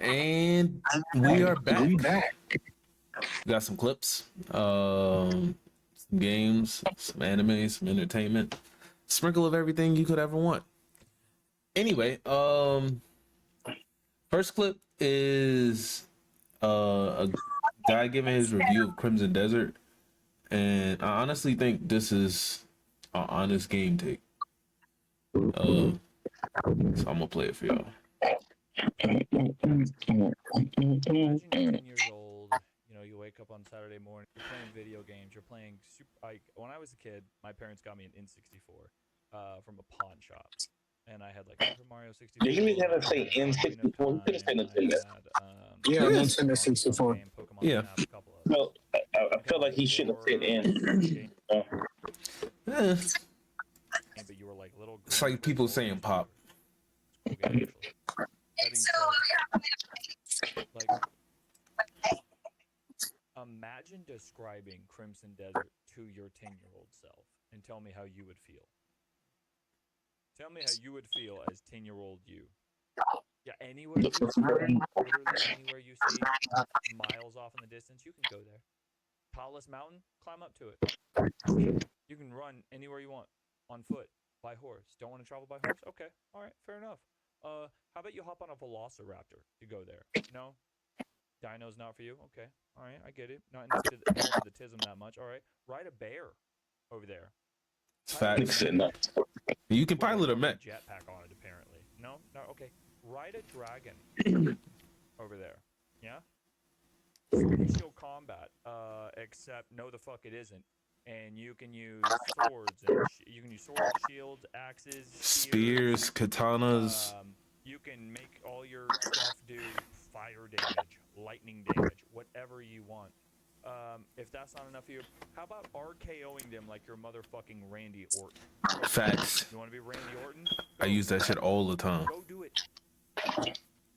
And we are back. We back. Got some clips, some games, some anime, some entertainment, sprinkle of everything you could ever want. Anyway, first clip is a guy giving his review of Crimson Desert, and I honestly think this is an honest game take. So I'm gonna play it for y'all. Imagine you're 10 years old. You know, you wake up on Saturday morning. You're playing video games. You're playing super. Like when I was a kid, my parents got me an N64 from a pawn shop, and I had like Super Mario 64. You didn't have to I say had Ocarina of N64. You could have said Time. I Nintendo. had Yeah, Yes. Nintendo Donkey Kong 64. game, Pokemon Yeah. Snap, a couple of them. No, I Okay, felt like he shouldn't have said your N. game, Eh, but you were like little. it's like people saying pop. It's a cool game, actually. That being said, like, imagine describing Crimson Desert to your 10-year-old self and tell me how you would feel. Tell me how you would feel as 10-year-old you. Yeah, anywhere you see, literally anywhere you see miles off in the distance, you can go there. Tallest mountain, climb up to it. You can run anywhere you want on foot, by horse. Don't want to travel by horse? Okay, all right, fair enough. How about you hop on a velociraptor to go there? No? Dino's not for you? Okay, all right, I get it. Not into the tism that much. All right, ride a bear over there. It's facts. You can pilot a mech. Jetpack on it, apparently. No, no. Okay, ride a dragon over there. Yeah. Sword shield combat. Except no, the fuck it isn't. And you can use swords and you can use swords, shields, axes, Spears, katanas. You can make all your stuff do fire damage, lightning damage, whatever you want. If that's not enough for you, how about RKOing them like your motherfucking Randy Orton? Facts. You want to be Randy Orton? I use that shit all the time. Go do it.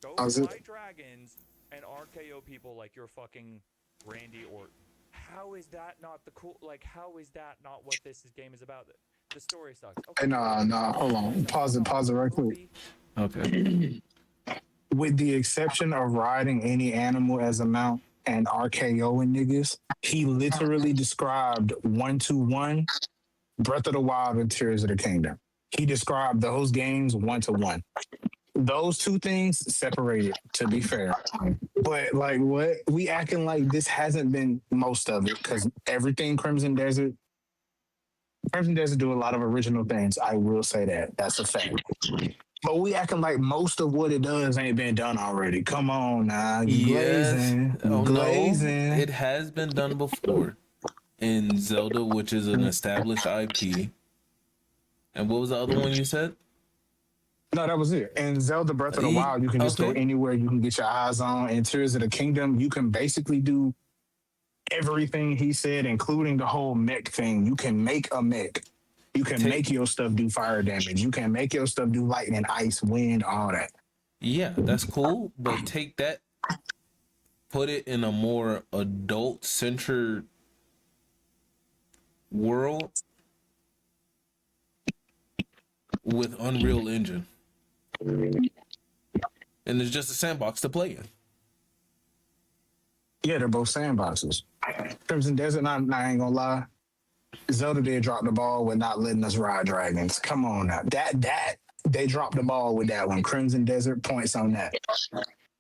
Go fly dragons and RKO people like you're fucking Randy Orton. How is that not the cool? Like, how is that not what this game is about? The story sucks. Okay. Nah, hold on. Pause it right quick. Okay. With the exception of riding any animal as a mount and RKOing niggas, he literally described 1-1 Breath of the Wild and Tears of the Kingdom. He described those games 1-1. Those two things separated, to be fair. But like what? We acting like this hasn't been most of it, because everything Crimson Desert do a lot of original things. I will say that. That's a fact. But we acting like most of what it does ain't been done already. Come on now. You Yes. glazing. Oh glazing. no. It has been done before in Zelda, which is an established IP. And what was the other one you said? No, that was it. In Zelda Breath of the Wild, you can just go anywhere you can get your eyes on. In Tears of the Kingdom, you can basically do everything he said, including the whole mech thing. You can make a mech. You can make your stuff do fire damage. You can make your stuff do lightning, ice, wind, all that. Yeah, that's cool. But take that, put it in a more adult-centered world with Unreal Engine. And it's just a sandbox to play in. Yeah, they're both sandboxes. Crimson Desert, I ain't gonna lie. Zelda did drop the ball with not letting us ride dragons. Come on now. That they dropped the ball with that one. Crimson Desert points on that.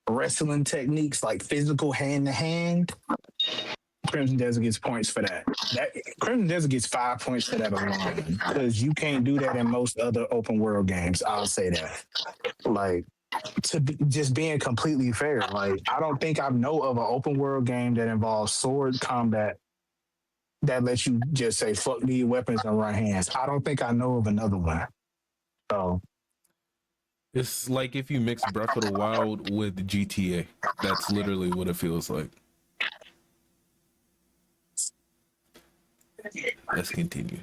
Wrestling techniques like physical hand to hand. Crimson Desert gets points for that. Crimson Desert gets 5 points for that alone. Because you can't do that in most other open world games. I'll say that. Like, just being completely fair, like I don't think I know of an open world game that involves sword combat that lets you just say fuck these weapons and run hands. I don't think I know of another one. So it's like if you mix Breath of the Wild with GTA. That's literally what it feels like. Let's continue.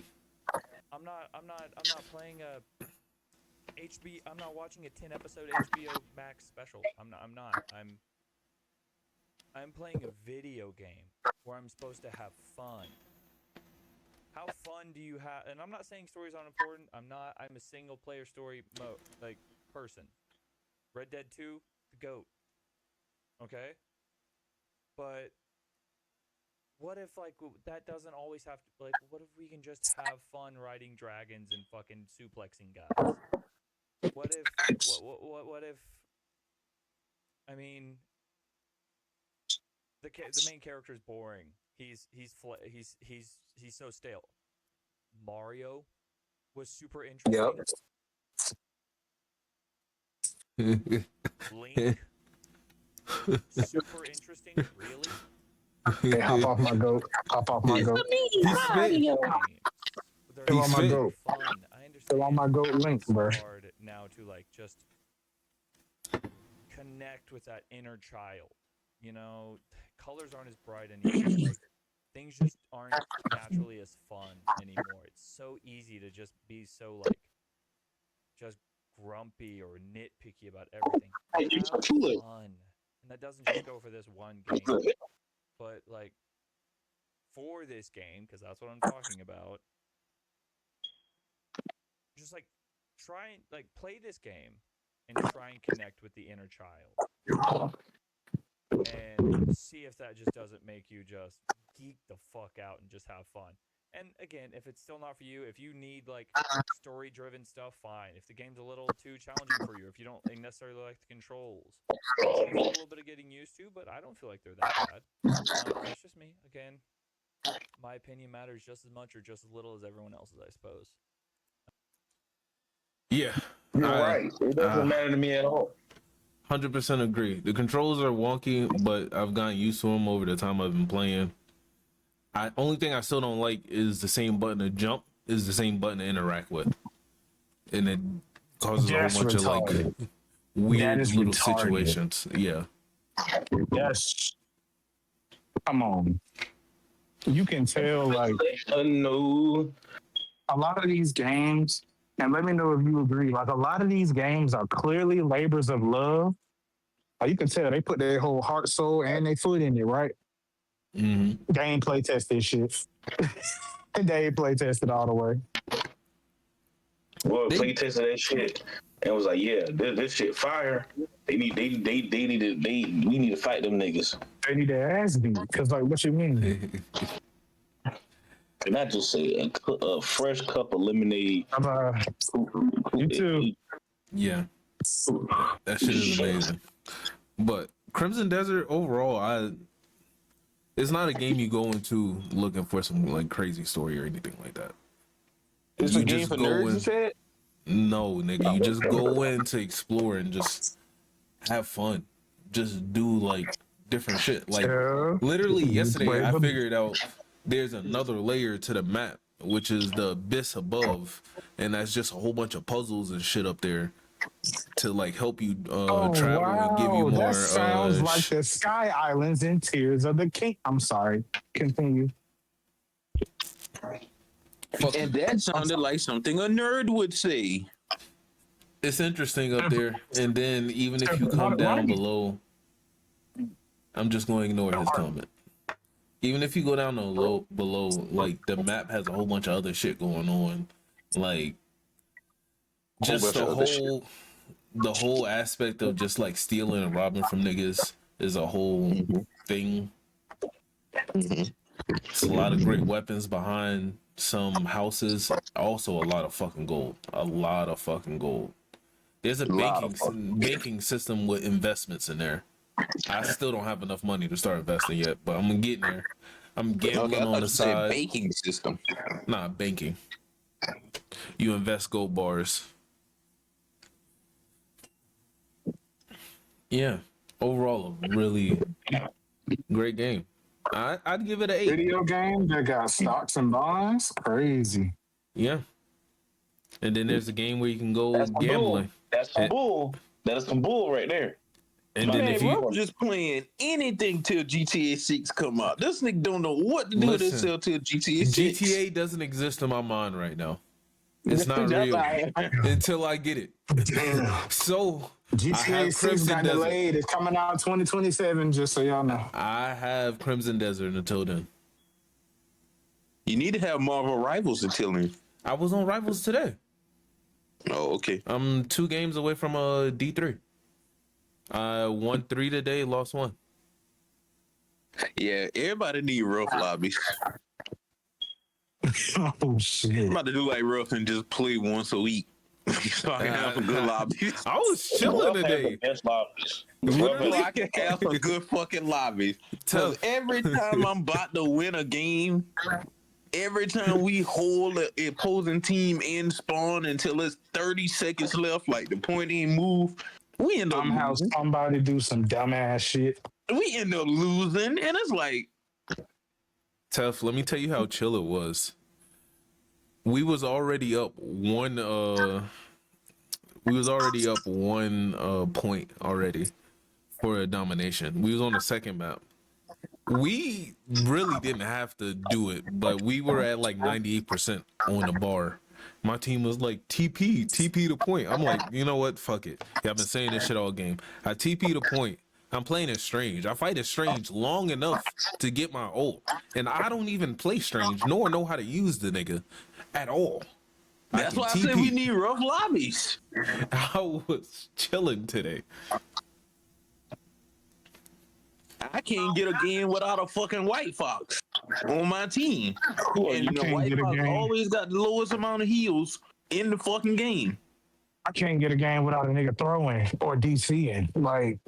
I'm not playing a I'm not watching a 10 episode HBO Max special. I'm not. I'm playing a video game where I'm supposed to have fun. How fun do you have? And I'm not saying stories aren't important. I'm a single player story person. Red Dead 2, the GOAT. Okay, but what if like that doesn't always have to like? What if we can just have fun riding dragons and fucking suplexing guys? What if what if I mean the main character is boring. He's so stale. Mario was super Yep. interesting. Link super interesting. Really? Hey, hop off my goat. Hop off my goat. He spit. Games. They're Still He on my spit. goat. fun. I Still understand on my goat link, it's so bro. hard now to like just connect with that inner child. You know, colors aren't as bright anymore. Like things just aren't naturally as fun anymore. It's so easy to just be so like just grumpy or nitpicky about everything. Have fun. And that doesn't just go for this one game, but like for this game, because that's what I'm talking about, just like try and like play this game and try and connect with the inner child and see if that just doesn't make you just geek the fuck out and just have fun. And again, if it's still not for you, if you need like story driven stuff, fine. If the game's a little too challenging for you, if you don't necessarily like the controls, it takes a little bit of getting used to, but I don't feel like they're that bad. That's just me. Again, my opinion matters just as much or just as little as everyone else's, I suppose. Yeah, You're I right. It doesn't matter to me at all. 100% agree. The controls are wonky, but I've gotten used to them over the time I've been playing. I only thing I still don't like is the same button to jump is the same button to interact with, and it causes a whole That's bunch of like retarded. That weird is little retarded. situations. Yeah, Yes. Come on. You can tell, like, No. a lot of these games, and let me know if you agree, like, a lot of these games are clearly labors of love. Like, you can tell they put their whole heart, soul, and their foot in it, right? They ain't play test this shit. They ain't play tested all the way. Well, they play tested that shit and was like, yeah, this shit fire. We need to fight them niggas. They need their ass beat. Because, like, what you mean? And I just say a fresh cup of lemonade. You too. yeah, that shit is amazing. But Crimson Desert overall, it's not a game you go into looking for some like crazy story or anything like that. It's You a game just for go nerds, in. you said? No, nigga, you just go in to explore and just have fun. Just do like different shit. Like Yeah. literally You yesterday, play I them. figured out there's another layer to the map, which is the abyss above, and that's just a whole bunch of puzzles and shit up there to like help you Oh, travel and give you wow. That more sounds like the Sky Islands in Tears of the King. I'm sorry. Continue. fuck. And that sounded like something a nerd would say. It's interesting up there, and then even if you Why, come why down do you, below, I'm just going to ignore his comment. Even if you go down below, like the map has a whole bunch of other shit going on, like A whole just bunch of other shit. the whole aspect of just like stealing and robbing from niggas is a whole thing. It's a lot of great weapons behind some houses. Also, a lot of fucking gold. A lot of fucking gold. There's a A lot of banking system with investments in there. I still don't have enough money to start investing yet, but I'm getting there. I'm Okay, I gambling on thought the you said side. baking system. Nah, banking. You invest gold bars. Yeah. Overall, a really great game. I'd give it an 8. video game that got stocks and bonds? Crazy. Yeah. And then there's a game where you can go That's some bull. gambling. That's some And, bull. That is some bull right there. and then Man, if bro, you I'm just playing anything till GTA 6 come out. This nigga don't know what to do with listen, himself till GTA 6. GTA doesn't exist in my mind right now. It's not That's real all right. until I get it. Damn. So I GTA have 6 Crimson got Desert. delayed. It's coming out 2027, just so y'all know. I have Crimson Desert until then. You need to have Marvel Rivals until then. I was on Rivals today. Oh, okay. I'm 2 games away from a D3. I won 3 today, lost 1. Yeah, everybody need rough lobbies. Oh shit! I'm about to do like rough and just play once a week. So I can have some good lobbies. I was chilling Rough has the today. best lobbies. Rough So Literally, I can have some good fucking lobbies. Because tough. every time I'm about to win a game, every time we hold a opposing team in spawn until it's 30 seconds left, like the point ain't move, we end up Somehow losing. somebody do some dumbass shit. We end up losing, and it's like, Tough. Let me tell you how chill it was. We was already up one. We was already up 1 point already for a domination. We was on the second map. We really didn't have to do it, but we were at like 98% on the bar. My team was like TP the point. I'm like, you know what? Fuck it. Yeah, I've been saying this shit all game. I TP the point. I'm playing as Strange. I fight as Strange long enough to get my ult, and I don't even play Strange nor know how to use the nigga at all. that's can why I said we TP. need rough lobbies. I was chilling today. I can't get a game without a fucking White Fox on my team. And You the can't White get a Fox game. always got the lowest amount of heals in the fucking game. I can't get a game without a nigga throwing or DCing. Like,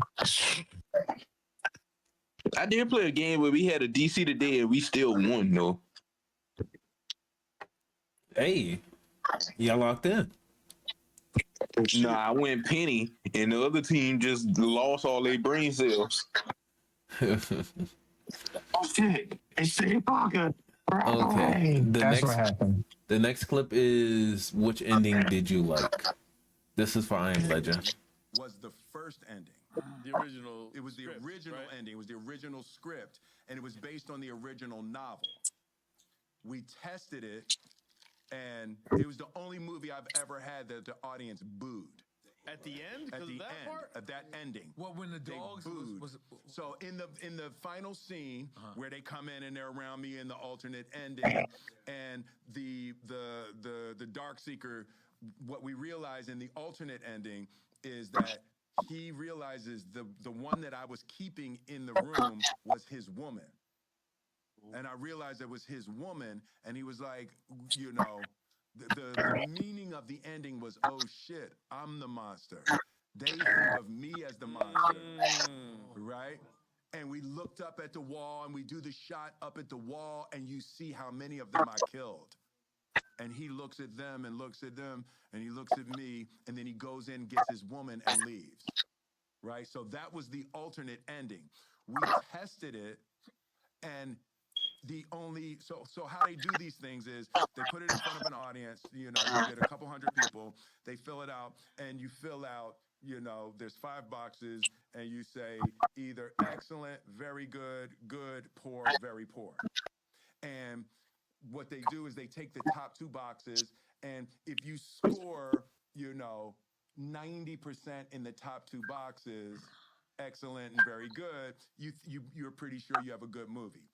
I did play a game where we had a DC today and we still won though. Hey, y'all locked in. Nah, I went penny and the other team just lost all their brain cells. oh shit, it's City Parker. Okay. That's what happened. The next clip is which ending did you like? This is for Iron Legend. Was the first ending. The original. It was the script, original right? ending. It was the original script, and it was based on the original novel. We tested it, and it was the only movie I've ever had that the audience booed. At the end, At because the of that end, part. at that ending. Well, when the They dogs booed. was So in the final scene where they come in and they're around me in the alternate ending, and the Dark Seeker, what we realize in the alternate ending is that he realizes the one that I was keeping in the room was his woman. And I realized it was his woman, and he was like, you know, the meaning of the ending was, oh shit, I'm the monster. They think of me as the monster, right? And we looked up at the wall, and we do the shot up at the wall, and you see how many of them I killed. And he looks at them and looks at them, and he looks at me, and then he goes in, gets his woman, and leaves, right? So that was the alternate ending. We tested it, and so how they do these things is they put it in front of an audience, you know, you get a couple hundred people, they fill it out, and you fill out, you know, there's 5 boxes, and you say either excellent, very good, good, poor, very poor. And what they do is they take the top 2 boxes, and if you score, you know, 90% in the top 2 boxes, excellent and very good, you're pretty sure you have a good movie.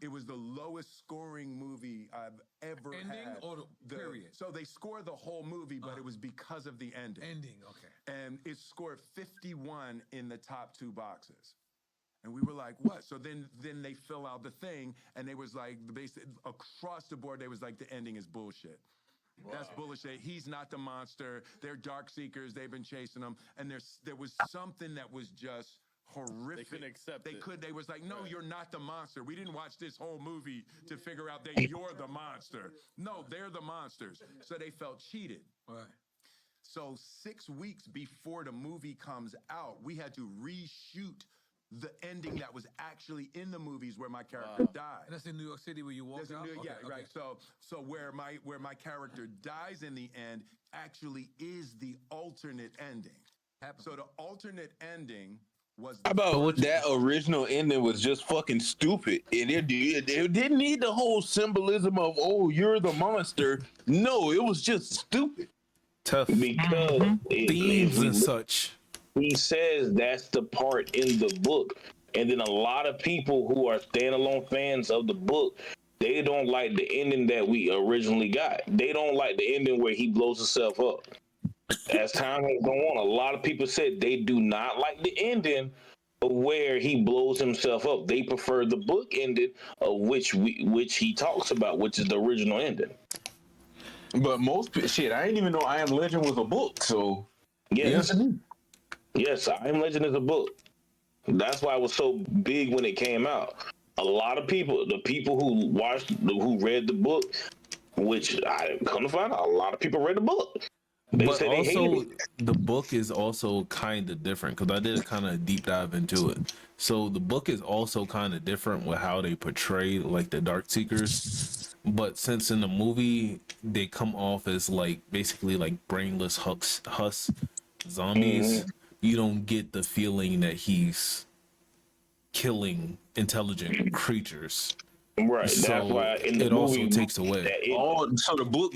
It was the lowest scoring movie I've ever ending had. or the period? So they score the whole movie, but it was because of the ending. Ending, okay. And it scored 51 in the top 2 boxes. And we were like, what? So then they fill out the thing, and they was like, across the board, they was like, the ending is bullshit. Wow. That's bullshit. He's not the monster. They're dark seekers. They've been chasing him. And there was something that was just horrific. They couldn't accept it. They was like, no, Right. You're not the monster. We didn't watch this whole movie to figure out that you're the monster. No, they're the monsters. So they felt cheated. Right. So 6 weeks before the movie comes out, we had to reshoot the ending that was actually in the movies where my character died. And that's in New York City where you walk out? Yeah, right. So where my character dies in the end actually is the alternate ending. So the alternate ending was How about that original ending was just fucking stupid, and it didn't need the whole symbolism of, oh, you're the monster. No, it was just stupid. Tough because themes and such. He says that's the part in the book, and then a lot of people who are standalone fans of the book, they don't like the ending that we originally got. They don't like the ending where he blows himself up. As time has gone on, a lot of people said they do not like the ending of where he blows himself up. They prefer the book ending of which he talks about, which is the original ending. But shit, I didn't even know I Am Legend was a book. So Yeah. Yes, yes, I Am Legend is a book. That's why it was so big when it came out. A lot of people, the people who read the book, which I come to find out, a lot of people read the book. They But say they hated also, it. the book is also kind of different because I did a kind of deep dive into it. So the book is also kind of different with how they portray like the Dark Seekers. But since in the movie they come off as like basically like brainless husk zombies, you don't get the feeling that he's killing intelligent creatures. Right. That's So why in the it also movie takes away. that it so the book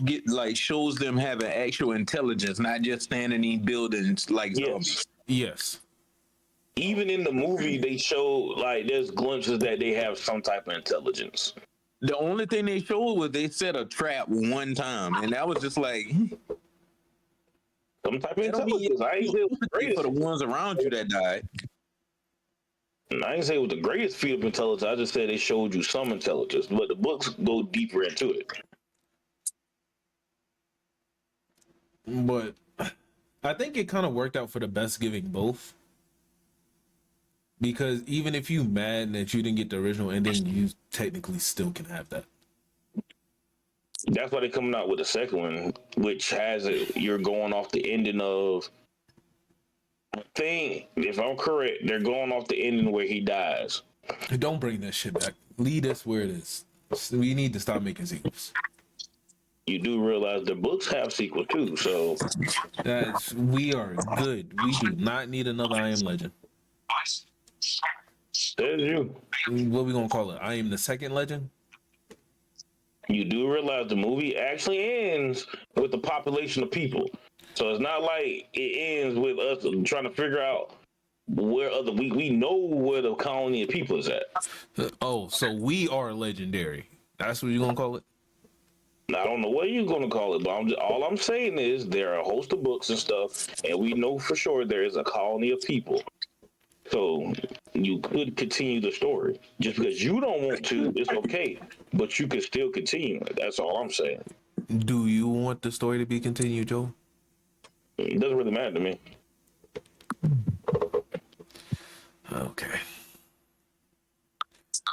shows them having actual intelligence, not just standing in buildings like yes. zombies. Yes. Even in the movie they show like there's glimpses that they have some type of intelligence. The only thing they showed was they set a trap one time, and that was just like, Some type of that don't mean intelligence. I ain't say it was the you for greatest. the ones around you that died. I ain't say it was the greatest feat of intelligence. I just said they showed you some intelligence, but the books go deeper into it. But I think it kind of worked out for the best giving both. Because even if you mad that you didn't get the original ending, you technically still can have that. That's why they're coming out with the second one, which has it. You're going off the ending of. I think, if I'm correct, they're going off the ending where he dies. Don't bring that shit back. Leave us where it is. We need to stop making sequels. You do realize the books have sequel too, so We are good. We do not need another I Am Legend. there's you. What we gonna call it? I Am the Second Legend? You do realize the movie actually ends with the population of people. So it's not like it ends with us trying to figure out where other we know where the colony of people is at. Oh, so we are legendary. That's what you gonna call it? Now, I don't know what you're going to call it, but all I'm saying is there are a host of books and stuff, and we know for sure there is a colony of people. So you could continue the story. Just because you don't want to, it's okay, but you can still continue it. That's all I'm saying. Do you want the story to be continued, Joe? It doesn't really matter to me. Okay.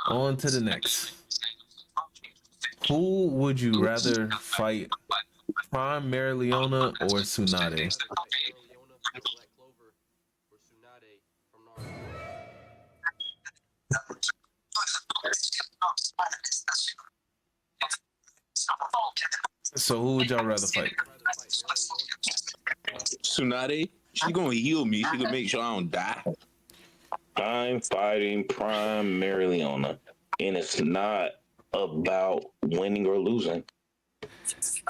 On to the next. Who would you rather fight, Prime Marileona or Tsunade? So who would y'all rather fight? Tsunade, she gonna heal me. She gonna make sure I don't die. I'm fighting Prime Marileona, and it's not about winning or losing. It's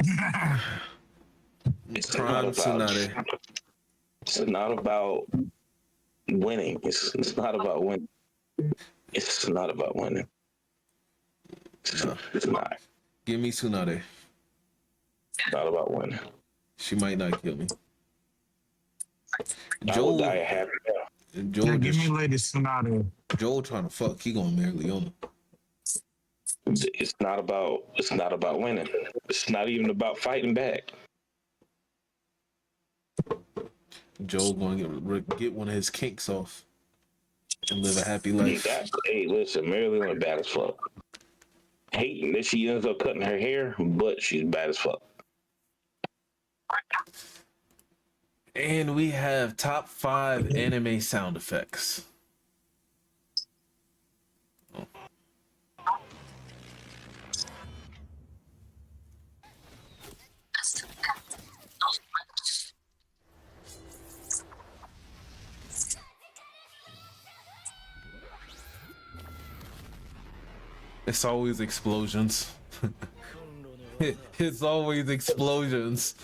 Prime not about. Tsunade. It's not about winning. It's not about winning. It's not about winning. It's not. Give me Tsunade. It's not about winning. She might not kill me. I will die a happy death. Joel, Give me Lady Sonata. Joel trying to fuck. He gonna marry Leona. It's not about winning. It's not even about fighting back. Joel gonna get one of his kinks off and live a happy life. Hey, listen, Marileona bad as fuck. Hating that she ends up cutting her hair, but she's bad as fuck. And we have top 5 anime sound effects. It's always explosions. It's always explosions.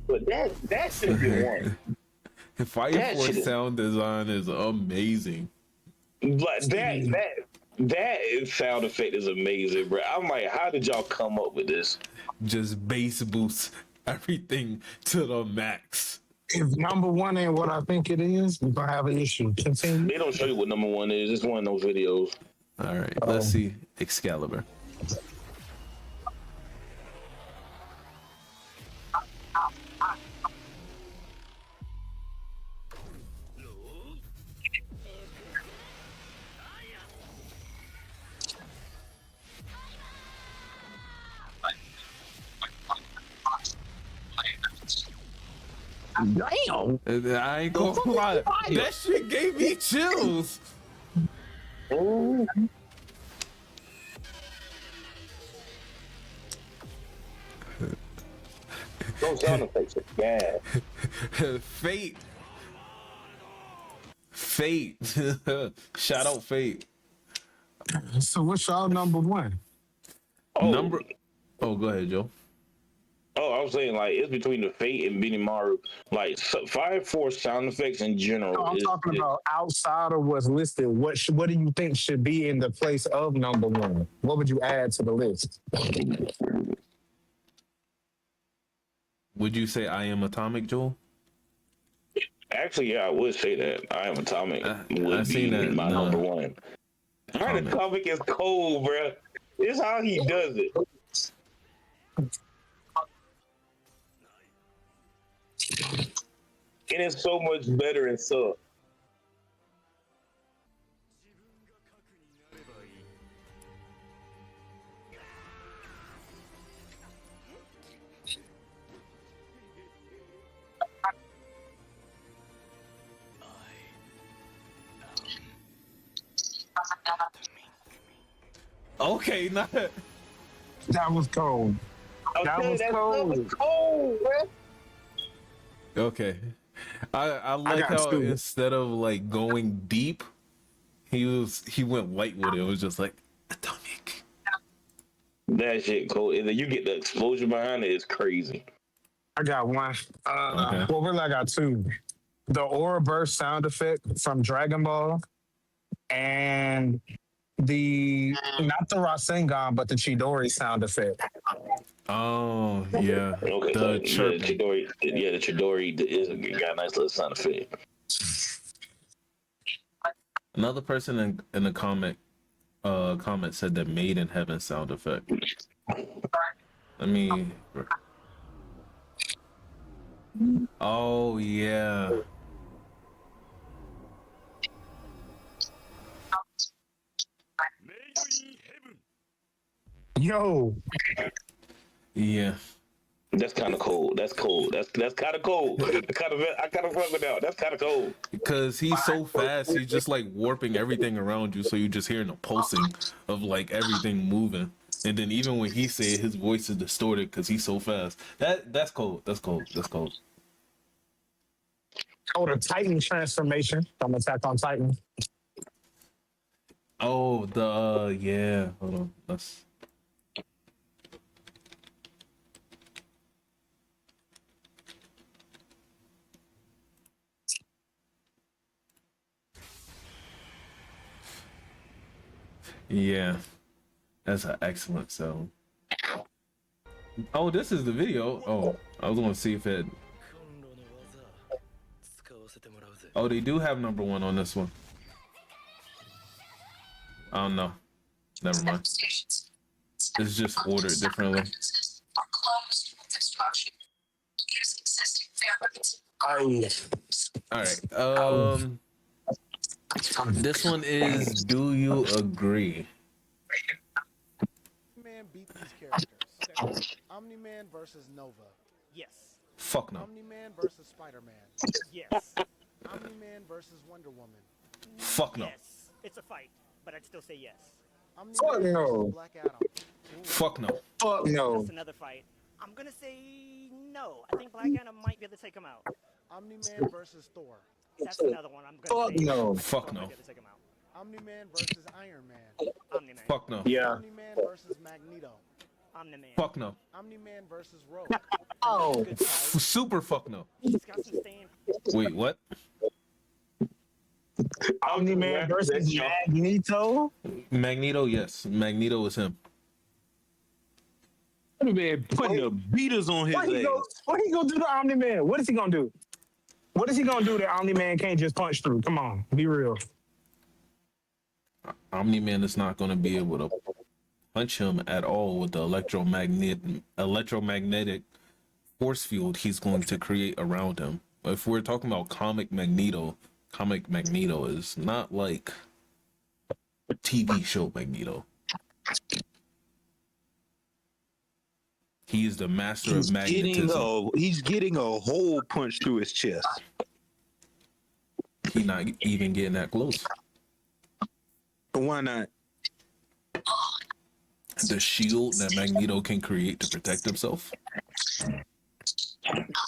But that should be one. Fire Force sound design is amazing. Like that That sound effect is amazing, bro. I'm like, how did y'all come up with this? Just bass boost everything to the max. If number one ain't what I think it is, we're gonna have an issue. Continue. They don't show you what number one is. It's one of those videos. All right, let's see Excalibur. Damn. I ain't gonna lie. That shit gave me chills. Those sound effects are bad. Fate. Shout out Fate. So what's y'all number one? Oh, Go ahead, Joe. Oh, I was saying like it's between the Fate and Benimaru. Like Fire Force sound effects in general. No, I'm talking about outside of what's listed. What do you think should be in the place of number one? What would you add to the list? Would you say I Am Atomic, Joel? Actually, yeah, I would say that. I Am Atomic would be my number one. I Am Atomic is cold, bro. This is how he does it. And it's so much better and so. Okay, not that. That was cold. That was cold, bro. Okay. I like how instead of like going deep, he went light with it. It was just like Atomic. That shit cool. And then you get the explosion behind it. It's crazy. I got one. Well, really, I got two. The aura burst sound effect from Dragon Ball, and not the Rasengan, but the Chidori sound effect. Oh yeah. Okay, the Chidori. Yeah, the Chidori is got a nice little sound effect. Another person in the comment said that Made in Heaven sound effect. Let me. Oh yeah. Yo. Yeah. That's kind of cold. That's cold. That's kind of cold. I kind of fuck with that. That's kind of cold. Because he's so fast, he's just like warping everything around you, so you're just hearing the pulsing of like everything moving. And then even when he said his voice is distorted because he's so fast. That's cold. That's cold. That's cold. Oh, the Titan transformation from Attack on Titan. Oh, yeah. Hold on. That's. Yeah, that's an excellent sound. Oh, this is the video. Oh, I was gonna see if it. Oh, they do have number one on this one. I don't know. Never mind. It's just ordered differently. All right. This one is Do You Agree? Man beat these characters. Omni-Man versus Nova. Yes. Fuck no. Omni-Man versus Spider-Man. Yes. Omni-Man versus Wonder Woman. Fuck no. Yes. It's a fight, but I'd still say yes. Fuck Omni-Man no. versus Black Adam. Fuck no. Fuck no. That's another fight. I'm gonna say no. I think Black Adam might be able to take him out. Omni-Man versus Thor. That's another one. I'm gonna Fuck say no. Fuck Thor no. might be able to take him out. Omni-Man versus Iron Man. Omni-Man. Fuck no. Yeah. Omni-Man versus Magneto. Omni-Man. Fuck no. Omni-Man versus Rogue. Oh. Good fight. Super fuck no. He's got some staying. Wait, what? Omni-Man versus Magneto. Magneto, yes. Magneto is him. Man, putting the beaters on his What he go? ass. What he gonna do to Omni Man? What is he gonna do? What is he gonna do that Omni Man can't just punch through? Come on, be real. Omni-Man is not going to be able to punch him at all with the electromagnetic force field he's going to create around him. If we're talking about comic Magneto is not like TV show Magneto. He is the master of magnetism. He's getting a hole punched through his chest. He's not even getting that close. Why not? The shield that Magneto can create to protect himself.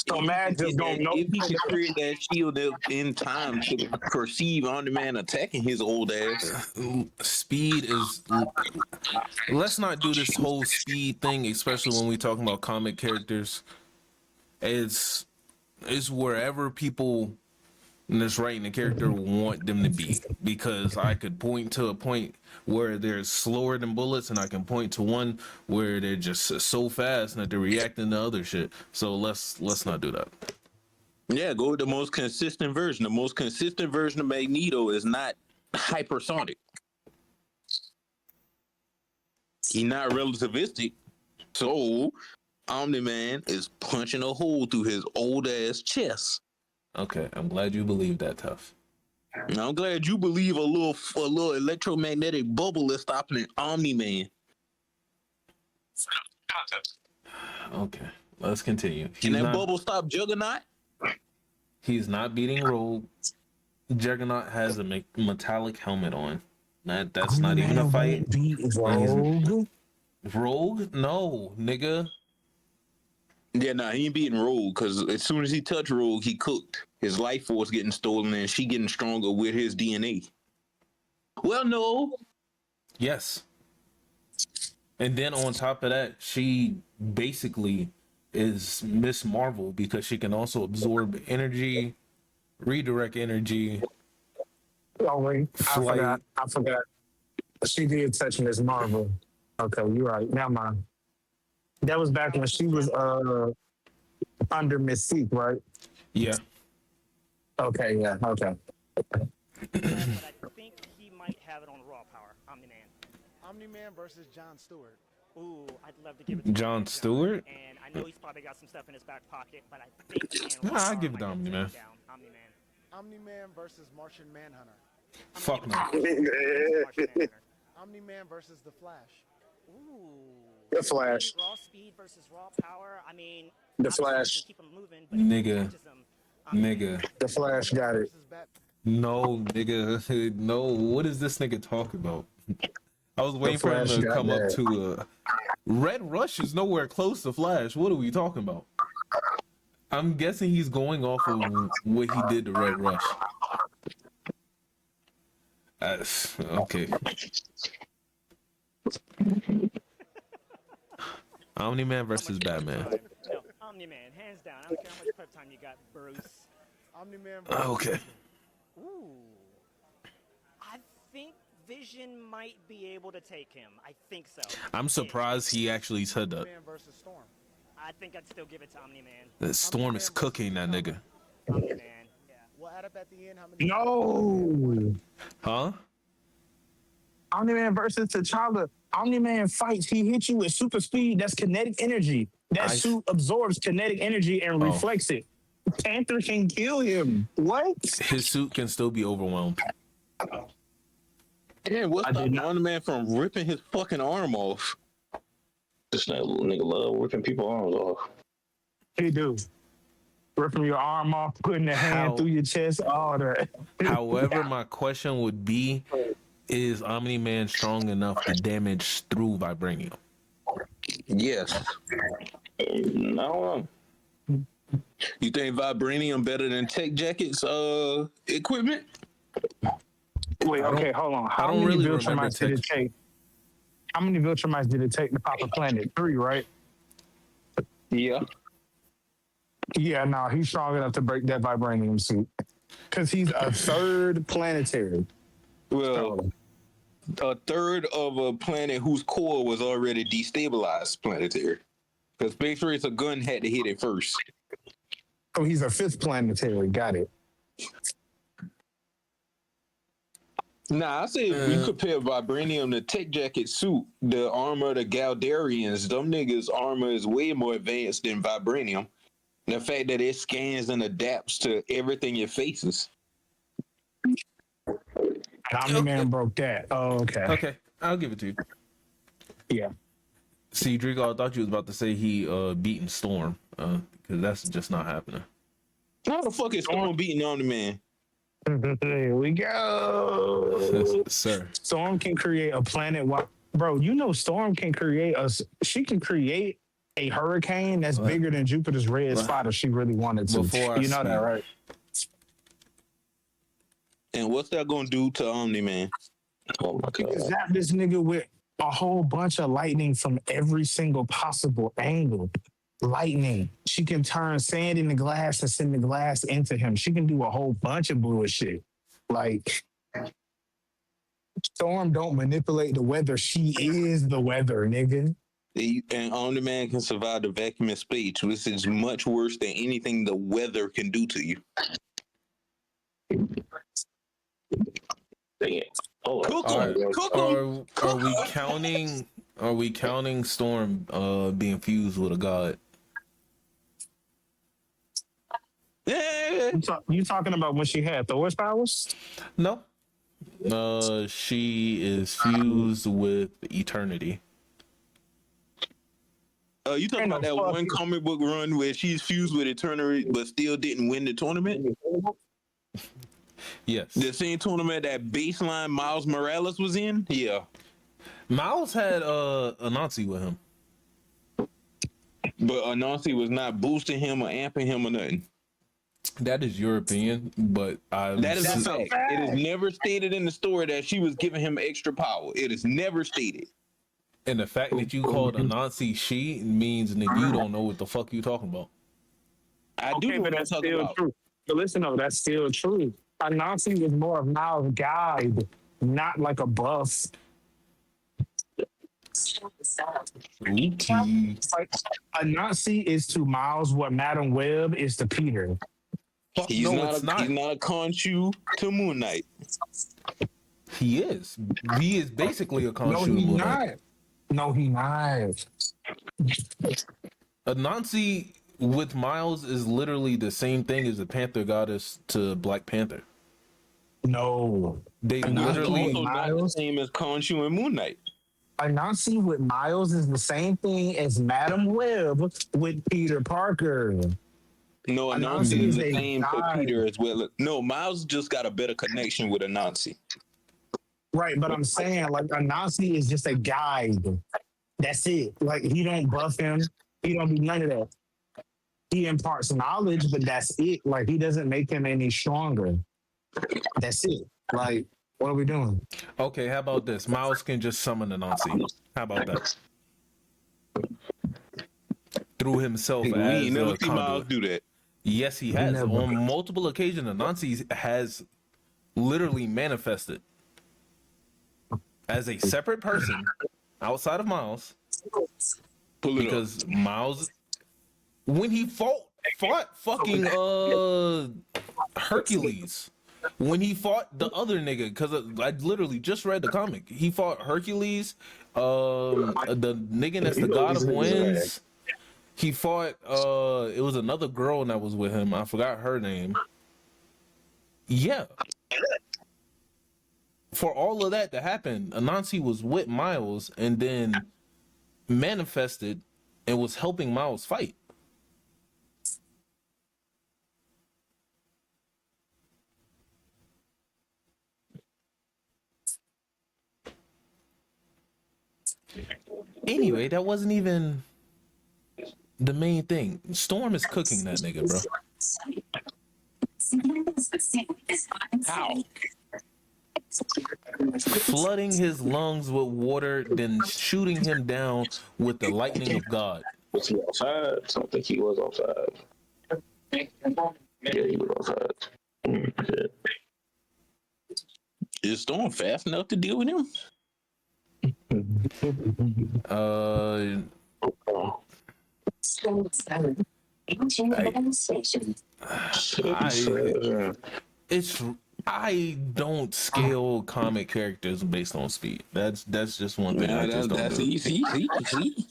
So Mad just gonna know. If he can create that shield in time to perceive Omni-Man attacking his old ass. Speed is. Let's not do this whole speed thing, especially when we're talking about comic characters. It's wherever people that's writing the character want them to be, because I could point to a point where they're slower than bullets, and I can point to one where they're just so fast that they're reacting to other shit. So let's not do that. Yeah, go with the most consistent version. The most consistent version of Magneto is not hypersonic. He's not relativistic. So Omni-Man is punching a hole through his old ass chest. Okay, I'm glad you believe that, Tough. I'm glad you believe a little electromagnetic bubble is stopping an Omni-Man. Okay, let's continue. Can that bubble stop Juggernaut? He's not beating Rogue. Juggernaut has a metallic helmet on. That's not even a fight. Rogue? No, nigga. Yeah, nah, he ain't beating Rogue, because as soon as he touched Rogue, he cooked. His life force getting stolen, and she getting stronger with his DNA. Well, no. Yes. And then on top of that, she basically is Miss Marvel, because she can also absorb energy, redirect energy. Oh wait, flight. I forgot. She did touch Miss Marvel. Okay, you're right. Never mind. That was back when she was under Mystique, right? Yeah. Okay, yeah, okay. But I think he might have it on raw power. Omni-Man. Omni-Man versus John Stewart. Ooh, I'd love to give it to John Stewart? And I know he's probably got some stuff in his back pocket, but I think he I'll give it to Omni-Man. Omni-Man. Omni-Man versus Martian Manhunter. Fuck no. Omni-Man versus The Flash. Ooh. The Flash. Raw speed versus raw power. I mean, The Flash. Keep him moving, but Nigga. The Flash got it. No, nigga. No, what is this nigga talking about? I was waiting for him to come up to Red Rush is nowhere close to Flash. What are we talking about? I'm guessing he's going off of what he did to Red Rush. Okay. Omni-Man versus Batman. No, Omni-Man, hands down. I don't care how much prep time you got, Bruce. Omni-Man versus Okay. Ooh. I think Vision might be able to take him. I think so. I'm surprised he actually said that. Omni-Man versus Storm. I think I'd still give it to Omni-Man. The Storm is cooking that nigga. Omni-Man, yeah. We'll add up at the end how many. No. Huh? Omni-Man versus T'Challa. Omni-Man fights. He hits you with super speed. That's kinetic energy. That suit absorbs kinetic energy and reflects it. Panther can kill him. What? His suit can still be overwhelmed. Damn, what's stopping Omni-Man from ripping his fucking arm off? This nigga love ripping people's arms off. He do. Ripping your arm off, putting the hand through your chest, all that. However, my question would be, is Omni-Man strong enough to damage through vibranium? Yes. No. You think vibranium better than Tech Jacket's equipment? Wait, okay, hold on. I don't really remember did it take? How many Viltrumites did it take to pop a planet? 3, right? Yeah. Yeah, no, he's strong enough to break that vibranium suit. Because he's a third planetary. Well, a third of a planet whose core was already destabilized planetary. Because Space Racer gun had to hit it first. Oh, he's a fifth planetary. Got it. Nah, I say if we compare Vibranium to Tech Jacket suit, the armor of the Galdarians, them niggas' armor is way more advanced than Vibranium. The fact that it scans and adapts to everything it faces. Omni-Man broke that. Oh, okay. Okay, I'll give it to you. Yeah. See, Drigo, I thought you was about to say he beaten Storm, because that's just not happening. How the fuck is Storm beating Omni-Man? Here we go. Sir. Storm can create a planet. Bro, you know Storm can create she can create a hurricane that's bigger than Jupiter's red spot if she really wanted to. Before You know that, right? And what's that gonna do to Omni-Man? Oh my You can god. zap this nigga with a whole bunch of lightning from every single possible angle. Lightning. She can turn sand into glass and send the glass into him. She can do a whole bunch of bullshit. Like, Storm don't manipulate the weather. She is the weather, nigga. And Omni-Man can survive the vacuum of space, which is much worse than anything the weather can do to you. Dang it. Oh, Cook Are, 'em. Cook 'em. are we counting Storm being fused with a god? Yeah. You talking about when she had Thor's powers? No. She is fused with eternity. You talking about that one comic book run where she's fused with Eternity but still didn't win the tournament? Yes. The same tournament that baseline Miles Morales was in? Yeah. Miles had Anansi with him. But Anansi was not boosting him or amping him or nothing. That is your opinion, but That is a fact. It is never stated in the story that she was giving him extra power. It is never stated. And the fact that you called Anansi she means that you don't know what the fuck you talking about. I do know but what I'm that's talking still about. true. But listen, though, that's still true. Anansi was more of Miles' guide, not like a buff. Okay. Like, Anansi is to Miles what Madam Web is to Peter. He's No, not it's not. He's not a Khonshu to Moon Knight. He is. He is basically a Khonshu. No, to he Moon not. Knight. No, he not. Anansi with Miles is literally the same thing as the Panther Goddess to Black Panther. No. They Anansi literally with Also not the Miles. same as Khonshu and Moon Knight. Anansi with Miles is the same thing as Madam Web with Peter Parker. No, Anansi Anansi is is the a same for guide. Peter as well. No, Miles just got a better connection with Anansi. Right, but I'm saying like Anansi is just a guide. That's it. Like he don't buff him. He don't do none of that. He imparts knowledge, but that's it. Like he doesn't make him any stronger. That's it. Like, what are we doing? okay. How about this? Miles can just summon Anansi. How about that? Through himself We as ain't never a see Miles conduit. do that. Yes, he has. Never. On multiple occasions, Anansi has literally manifested as a separate person outside of Miles. Pull it Because Miles, when he fought fucking Hercules, when he fought the other nigga, because I literally just read the comic, he fought Hercules, the nigga that's the god of winds. He fought it was another girl that was with him. I forgot her name. Yeah. For all of that to happen, Anansi was with Miles and then manifested and was helping Miles fight. Anyway, that wasn't even the main thing. Storm is cooking that nigga, bro. How? Flooding his lungs with water, then shooting him down with the lightning of God. Was he outside? I don't think he was outside. Yeah, he was outside. Shit. Is Storm fast enough to deal with him? Uh, I it's I don't scale comic characters based on speed. That's just one thing I Nah, just don't that's do. easy. See.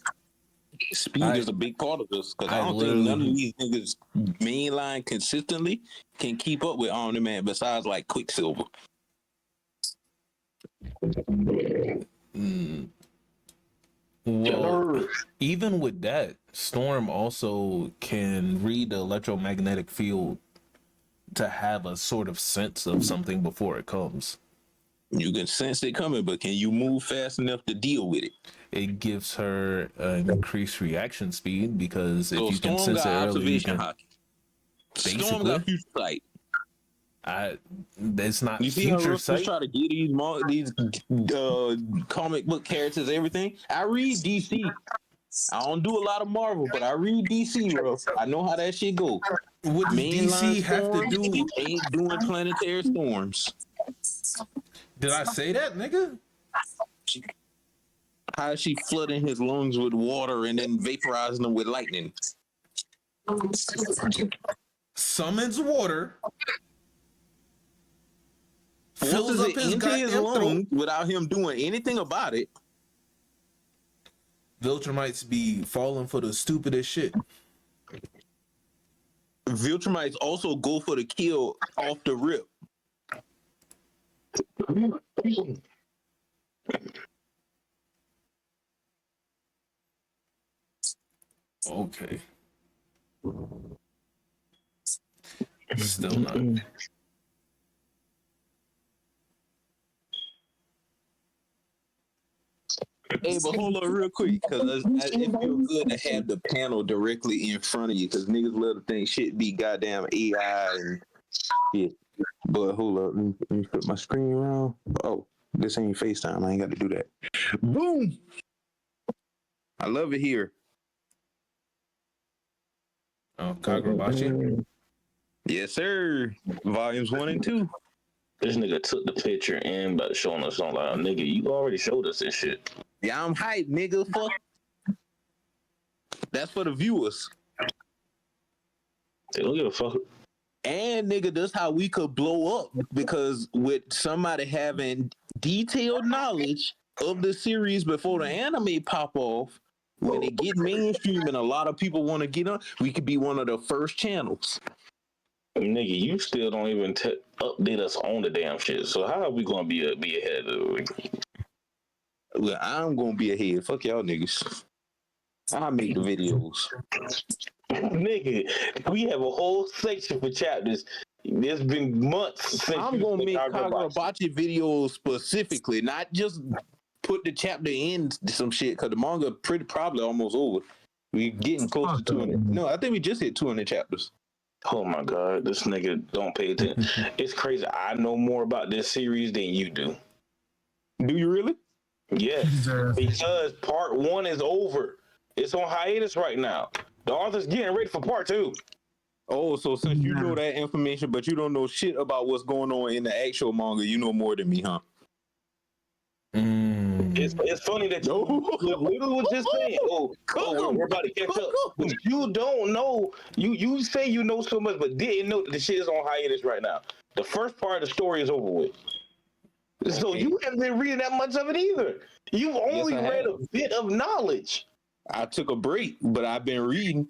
Speed I is a big part of this because I I don't think none of literally these niggas mainline consistently can keep up with Omni Man besides like Quicksilver. well, even with that, Storm also can read the electromagnetic field to have a sort of sense of something before it comes. You can sense it coming, but can you move fast enough to deal with it? It gives her an increased reaction speed because if So you can Storm sense it got early, you observation can hockey. Storm basically. got future sight. It's not You see how future Russ just sight. try to get these comic book characters, everything. I read DC. I don't do a lot of Marvel, but I read DC, bro. I know how that shit go. What does Mainline DC have to Storm do? ain't doing planetary storms. Did I say that, nigga? How is she flooding his lungs with water and then vaporizing them with lightning? Summons water, fills Forces up it his into his goddamn throat. lungs without him doing anything about it. Viltrumites be falling for the stupidest shit. Viltrumites also go for the kill off the rip. Okay. Still not. Hey, but hold on real quick, because it feels good to have the panel directly in front of you, because niggas love to think shit be goddamn AI and shit. But hold up, let me put my screen around. Oh, this ain't FaceTime. I ain't got to do that. Boom! I love it here. Oh, Kagurabachi. Yes, sir. Volumes 1 and 2. This nigga took the picture and but showing us something like, nigga, you already showed us this shit. Yeah, I'm hyped, nigga. Fuck. That's for the viewers. They don't give a fuck. And nigga, that's how we could blow up, because with somebody having detailed knowledge of the series before the anime pop off, when it get mainstream and a lot of people want to get on, we could be one of the first channels. Nigga, you still don't even update us on the damn shit. So how are we gonna be ahead of it? Well, I'm gonna be ahead. Fuck y'all niggas. I make the videos. Nigga, we have a whole section for chapters. It's been months since I'm gonna make Kagurabachi. Kagurabachi videos specifically, not just put the chapter in some shit, because the manga probably almost over. We getting close to 200. No, I think we just hit 200 chapters. Oh my god, this nigga don't pay attention. It's crazy. I know more about this series than you do. Do you really? Yes, because part 1 is over. It's on hiatus right now. The author's getting ready for part 2. Oh, so since you know that information, but you don't know shit about what's going on in the actual manga, you know more than me, huh? It's funny that you literally was just saying, we're about to catch up. But you don't know. You say you know so much, but didn't know that the shit is on hiatus right now. The first part of the story is over with. So you haven't been reading that much of it either. You've only read a bit of knowledge. I took a break, but I've been reading.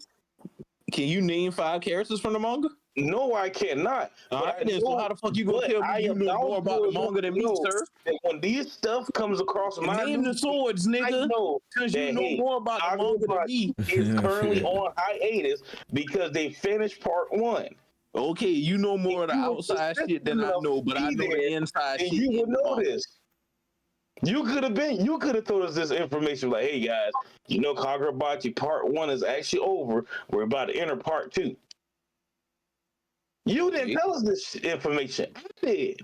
Can you name 5 characters from the manga? No, I cannot. All right, then. So how the fuck you gonna tell me you know more about the manga than me, sir? That when these stuff comes across my name the swords, nigga. I know because you know more about the manga than me. Is currently on hiatus because they finished part 1. Okay, you know more of the outside shit than I know, but I know the inside shit. You would know this. You could have told us this information like, hey guys, you know Kagurabachi part 1 is actually over. We're about to enter part 2. You didn't tell us this information. I did.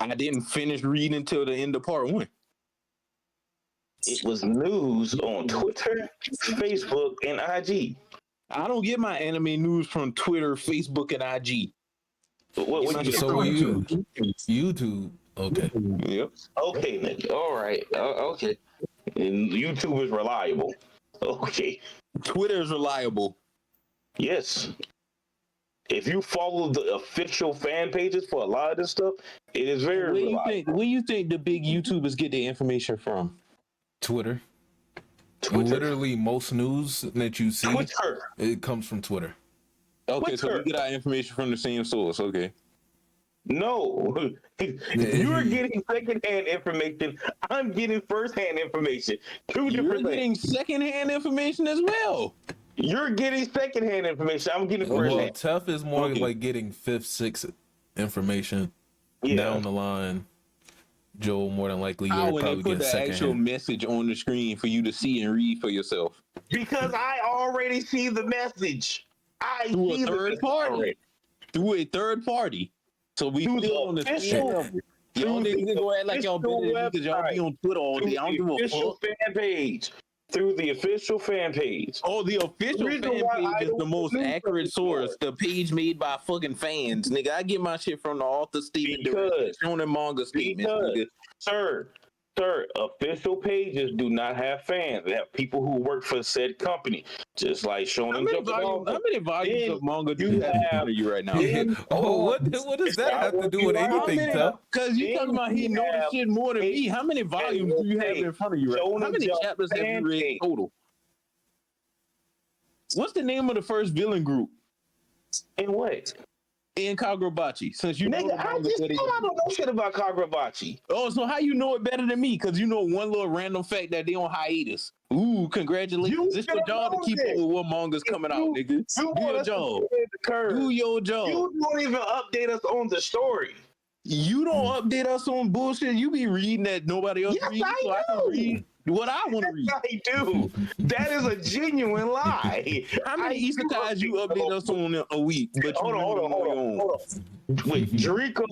I didn't finish reading until the end of part 1. It was news on Twitter, Facebook, and IG. I don't get my anime news from Twitter, Facebook, and IG. What you so YouTube. Okay. Yep. Okay, nigga. All right. Okay. And YouTube is reliable. Okay. Twitter is reliable. Yes. If you follow the official fan pages for a lot of this stuff, it is very reliable. Where you think the big YouTubers get their information from? Twitter. Twitter. Literally, most news that you see, Twitter. it comes from Twitter. Okay, so Twitter. we get our information from the same source. Okay. No, you're getting secondhand information. I'm getting firsthand information. Two You're different getting things. secondhand information as well. You're getting secondhand information. I'm getting Well, firsthand. Tough is more Okay. like getting fifth, sixth information down the line. Joel, more than likely, you'll When they probably put get the actual secondhand. message on the screen for you to see and read for yourself. Because I already see the message. I Through see a third the party. already. Through a third party. So we Through still the on the official- same level. Y'all through niggas the go act like y'all better than me because y'all be website. on Twitter all Through day. I don't the give a official fuck. fan page. Through the official fan page. Oh, the official reason fan why I page is the don't most believe accurate it source. The page made by fucking fans, nigga. I get my shit from the author statement, Because- shonen manga statements, because- nigga. Sir, official pages do not have fans. They have people who work for said company, just like Shonen How many Jump. volumes Then of manga do you you have in have- front of you right now? then- Oh, what does that have to do with anything, Tough? Because you Then talking about he you knows have shit more than a- me. How many volumes do you have in front of you right now? How Shonen many Jump chapters have you fan read page. total? What's the name of the first villain group And what? in Kagurabachi? Since you know Nigga, the I manga just study- thought I don't know shit about Kagurabachi. Oh, so how you know it better than me? Because you know one little random fact that they on hiatus. Ooh, congratulations. You It's your should job to know keep this. up with what manga's coming out, nigga. You Do want your us to job. stay at the curve. Do your job. You don't even update us on the story. You don't update us on bullshit. You be reading that nobody else Yes, reads, I so I can do. read what I want to read. I do. That is a genuine lie. How many isekais you update us on a week? But you Hold on, read hold them on, on your hold on, own. hold on. Wait, Jericho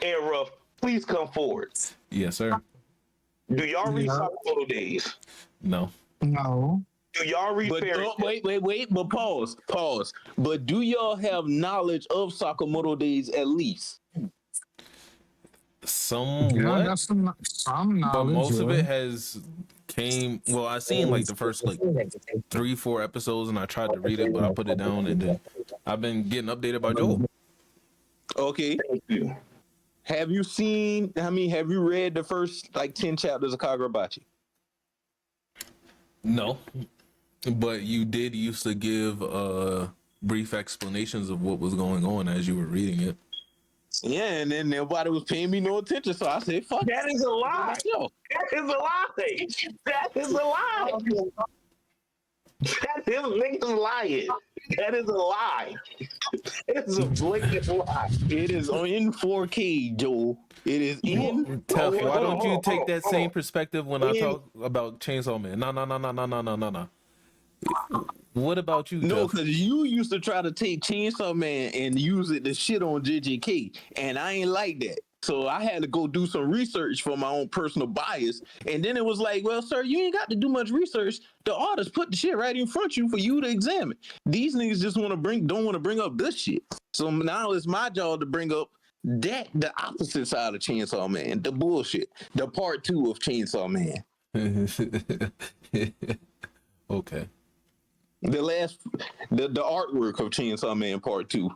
and Ruff, please come forward. Yes, sir. Do y'all read Yeah. Sakamoto Days? No. No. Do y'all read But Fairy Tail? wait. But pause. But do y'all have knowledge of Sakamoto Days at least? Yeah, Somewhat. that's some knowledge. But most of yeah. it has came. Well, I seen like the first like 3-4 episodes, and I tried to read it, but I put it down, and then I've been getting updated by Joel. Okay. Thank you. Have you seen? Have you read the first like 10 chapters of Kagurabachi? No, but you did used to give brief explanations of what was going on as you were reading it. Yeah, and then nobody was paying me no attention, so I said, "Fuck That is a lie. Yo, That is a lie. That is a lie. That is niggas lying. That is a lie. It's a blatant lie. it is in 4K, Joel. It is in. Tough. wait, Why hold on, don't hold you on, take hold that on, same hold on. perspective when I In- talk about Chainsaw Man? No. What about you, No, Tough? because you used to try to take Chainsaw Man and use it to shit on JJK, and I ain't like that. So I had to go do some research for my own personal bias, and then it was like, well, sir, you ain't got to do much research. The artist put the shit right in front of you for you to examine. These niggas just don't want to bring up this shit. So now it's my job to bring up the opposite side of Chainsaw Man, the bullshit, the part 2 of Chainsaw Man. Okay. The artwork of Chainsaw Man Part 2.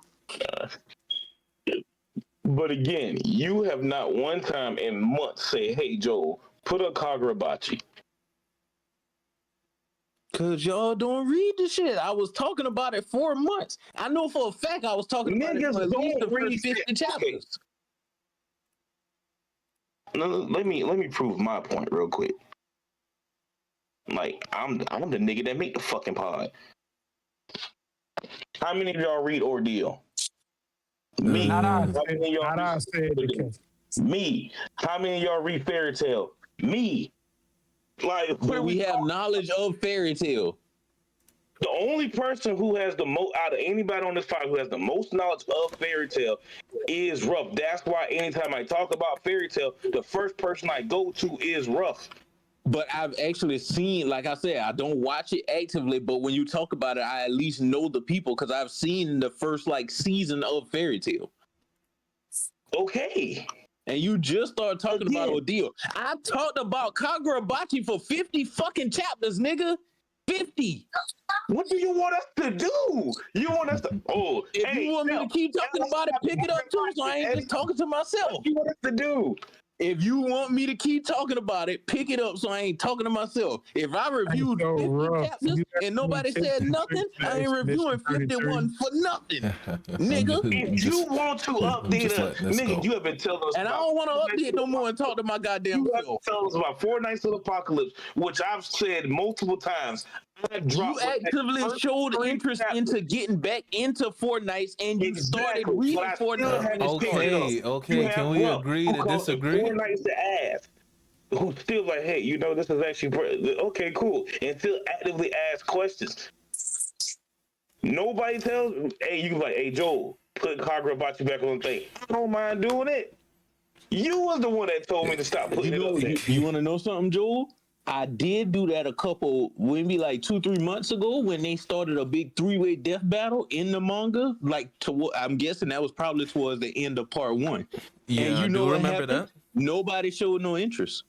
But again, you have not one time in months say, "Hey Joel, put up Kagurabachi." Cause y'all don't read the shit. I was talking about it 4 months. I know for a fact I was talking about it Niggas for at least the don't read first 50 shit. chapters. No, let me prove my point real quick. Like I'm the nigga that make the fucking pod. How many of y'all read Ordeal? Me. Not I How many of y'all Not I read said because Me. How many of y'all read Fairy Tail? Me. Like But we have knowledge of Fairy Tail. the only person who has the most out of anybody on this pod who has the most knowledge of Fairy Tail is Ruff. That's why anytime I talk about Fairy Tail, the first person I go to is Ruff. But I've actually seen, like I said, I don't watch it actively, but when you talk about it, I at least know the people because I've seen the first like season of Fairy Tail. Okay. and you just started talking about Ordeal. I talked about Kagurabachi for 50 fucking chapters, nigga. 50. What do you want us to do? You want us to? Oh, If you want me to keep talking about it, pick it up too, so I ain't just talking to myself. What do you want us to do? If you want me to keep talking about it, pick it up so I ain't talking to myself. If I reviewed 50 chapters and nobody said nothing, I ain't reviewing 51 for nothing, nigga. If you want to update us, nigga, you have been telling us. And I don't want to update no more and talk to my goddamn self. You have to tell us about Four Nights of the Apocalypse, which I've said multiple times. You actively showed interest into getting back into Fortnite, and you started reading Fortnite. Okay. Can we agree to disagree? Fortnite's the ass. Who's still like, hey, you know, this is actually okay, cool, and still actively ask questions. Nobody tells. Hey, you can be like, hey, Joel, put Kagurabachi back on the thing. I don't mind doing it. You was the one that told me to stop putting it up there. You want to know something, Joel? I did do that a couple, maybe like 2-3 months ago when they started a big 3-way death battle in the manga. I'm guessing that was probably towards the end of part 1. Yeah, and you I know do what remember happened? that. Nobody showed no interest.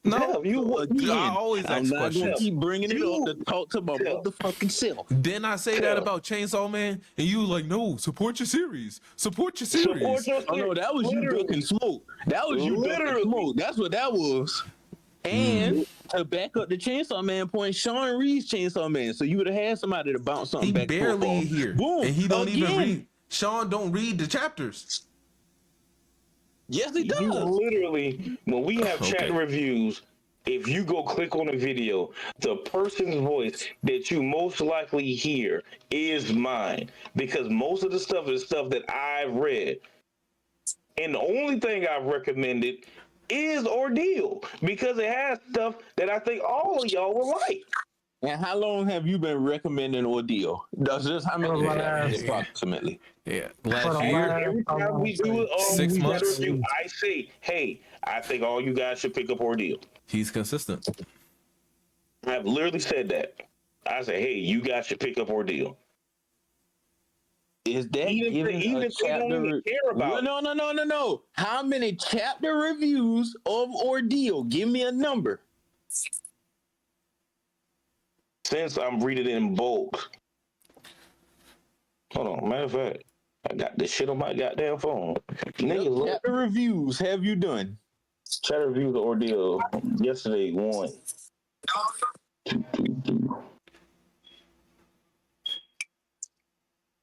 No, I always ask I'm not questions. gonna keep bringing it up to talk to my motherfucking self. Didn't I say that about Chainsaw Man? And you were like, no, support your series. Support your series. Oh no, that was you ducking smoke. That was you ducking smoke. That's what that was. And to back up the Chainsaw Man point, Sean Reed's Chainsaw Man. So you would have had somebody to bounce something back. He barely here. Boom. And he don't even read. Sean don't read the chapters. Yes, he does. You literally, when we have chat reviews, if you go click on a video, the person's voice that you most likely hear is mine. Because most of the stuff is stuff that I've read. And the only thing I've recommended is Ordeal. Because it has stuff that I think all of y'all will like. And how long have you been recommending Ordeal? Does this how many approximately? Yeah, last year. Every time we do it, 6 months. Review, I say, hey, I think all you guys should pick up Ordeal. He's consistent. I've literally said that. I say, hey, you guys should pick up Ordeal. Is that even if they don't even care about? No. How many chapter reviews of Ordeal? Give me a number. Since I'm reading it in bulk. Hold on, matter of fact, I got this shit on my goddamn phone. Niggas, chapter reviews have you done? Chapter reviews of Ordeal yesterday. 1, 2, 3, 4.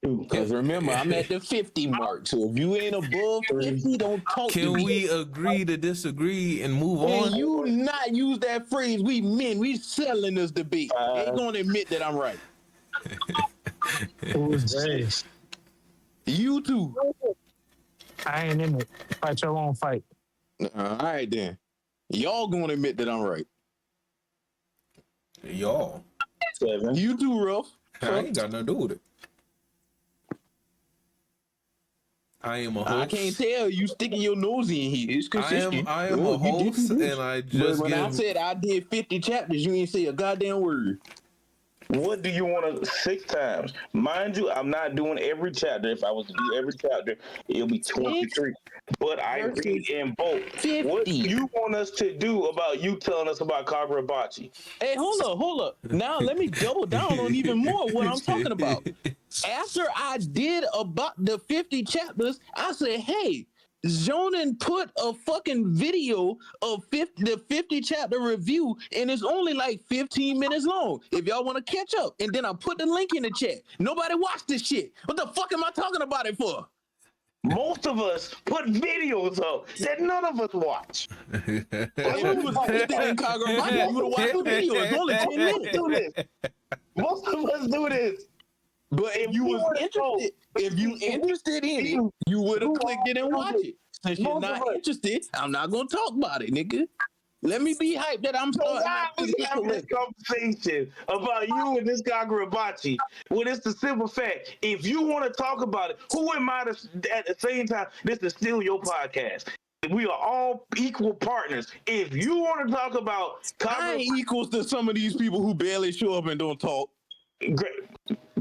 Because remember, I'm at the 50 mark. So if you ain't above 50, don't talk to me. Can we agree to disagree and move on? Can you not use that phrase? We men, we selling this debate. Ain't gonna admit that I'm right. Who's this? You too. I ain't in it. Fight your own fight. All right then. Y'all gonna admit that I'm right. Y'all. 7. You too, Ruff. I ain't got nothing to do with it. I am a host. I can't tell you sticking your nose in here. It's consistent. I am a host, and I just but when I said I did 50 chapters, you ain't say a goddamn word. What do you want to 6 times? Mind you, I'm not doing every chapter. If I was to do every chapter, it'll be 23. But I read in both. 50. What do you want us to do about you telling us about Kagurabachi? Hey, hold up. Now let me double down on even more what I'm talking about. After I did about the 50 chapters, I said, hey, Jonan put a fucking video of the 50 chapter review, and it's only like 15 minutes long. If y'all want to catch up, and then I put the link in the chat. Nobody watched this shit. What the fuck am I talking about it for? Most of us put videos up that none of us watch. If you was interested in Kagurabachi, you would have watched the video. It's only 10 minutes. Do this. Most of us do this. But if you was interested in it, you would have clicked it and watched it. Since you're not interested, I'm not gonna talk about it, nigga. Let me be hyped that I'm starting. Why are we having this conversation about you and this Kagurabachi? Well, it's the simple fact. If you want to talk about it, who am I to, at the same time, this is still your podcast. We are all equal partners. If you want to talk about I ain't equals to some of these people who barely show up and don't talk. Great.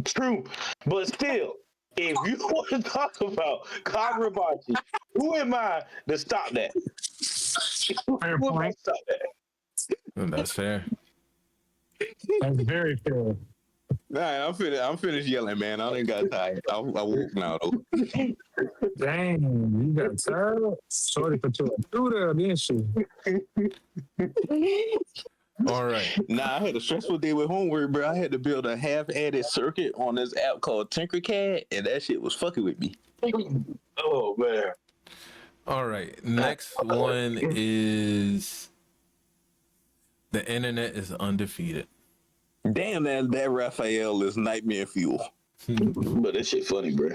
True. But still, If you want to talk about Kagurabachi, who am I to stop that? Fair Who am I to point. stop that? That's fair. That's very fair. Nah, I'm finished yelling, man. I didn't got tired. I woke now though. Dang, you got tired. Sorry for two through there, didn't she? All right. Nah, I had a stressful day with homework, bro. I had to build a half-added circuit on this app called Tinkercad, and that shit was fucking with me. Oh man. All right. Next one is the internet is undefeated. Damn, that Raphael is nightmare fuel. But that shit funny, bro.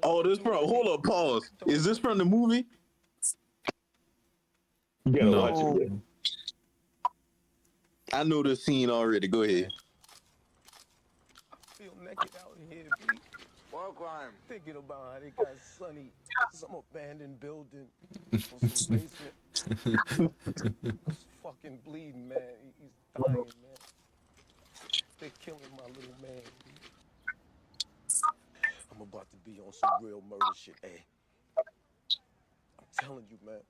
Oh, this from hold up, pause. Is this from the movie? You gotta No. watch it, bro. I know this scene already. Go ahead. Feel naked out here, B. War crime. Thinking about how they got Sonny, some abandoned building, or some basement. He's fucking bleeding, man. He's dying, man. They're killing my little man. B. I'm about to be on some real murder shit, eh? I'm telling you, man.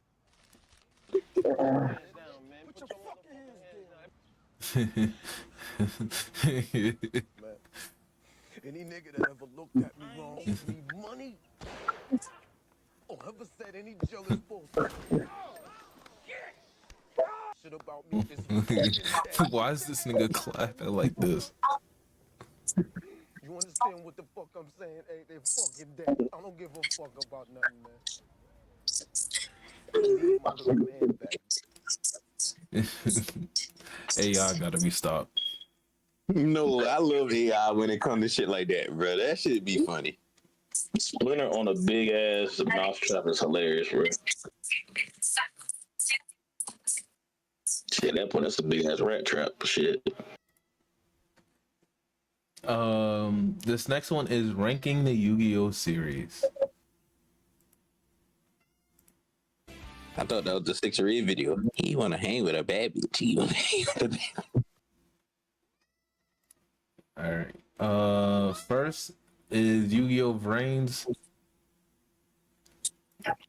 Put your hands down, man. Put your fucking hands down. Man. Any nigga that ever looked at me wrong need money or ever said any jealous bullshit shit about me is fucking Why is this nigga clapping like this? You understand what the fuck I'm saying? Hey, they fucking dead. I don't give a fuck about nothing, man. I need my little man back. AI gotta be stopped. No, I love AI when it comes to shit like that, bro. That shit be funny. Splinter on a big ass mousetrap is hilarious, bro. Shit, at that point, that's a big ass rat trap. Shit. This next one is ranking the Yu-Gi-Oh series. I thought that was the 6 or 8 video. He wanna hang with a bad bitch. He wanna hang with a bad All right. First is Yu-Gi-Oh Vrains.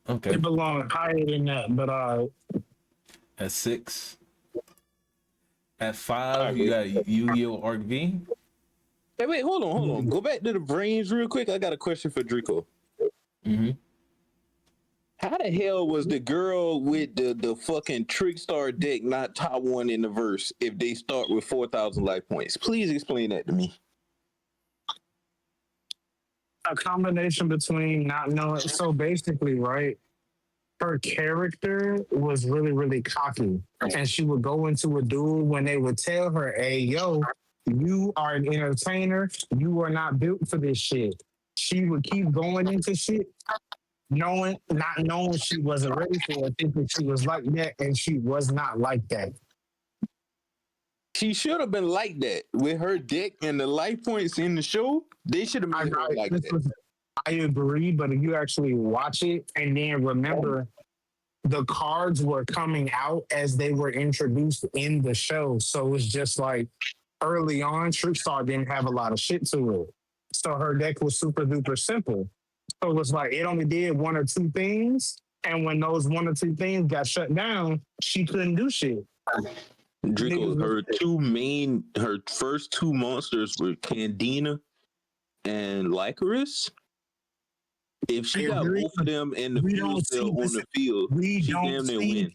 Okay. It belongs higher than that, but At 6. At 5, you got Yu-Gi-Oh Arc V. Hey, wait, hold on. Go back to the brains real quick. I got a question for Draco. Mm-hmm. How the hell was the girl with the fucking Trickstar deck not top one in the verse if they start with 4,000 life points? Please explain that to me. a combination between not knowing. So basically, right, her character was really, really cocky. And she would go into a duel when they would tell her, hey, yo, you are an entertainer. You are not built for this shit. She would keep going into shit, not knowing she wasn't ready for it, thinking she was like that, and she was not like that. She should have been like that with her deck and the life points in the show. They should have made her like that. I agree, but if you actually watch it and then remember the cards were coming out as they were introduced in the show. So it's just like early on, Trickstar didn't have a lot of shit to it. So her deck was super duper simple. So it was like it only did one or two things. And when those one or two things got shut down, she couldn't do shit. Draco, her first two monsters were Candina and Lycoris. If she got both of them in the field cell on the field, she damn near win.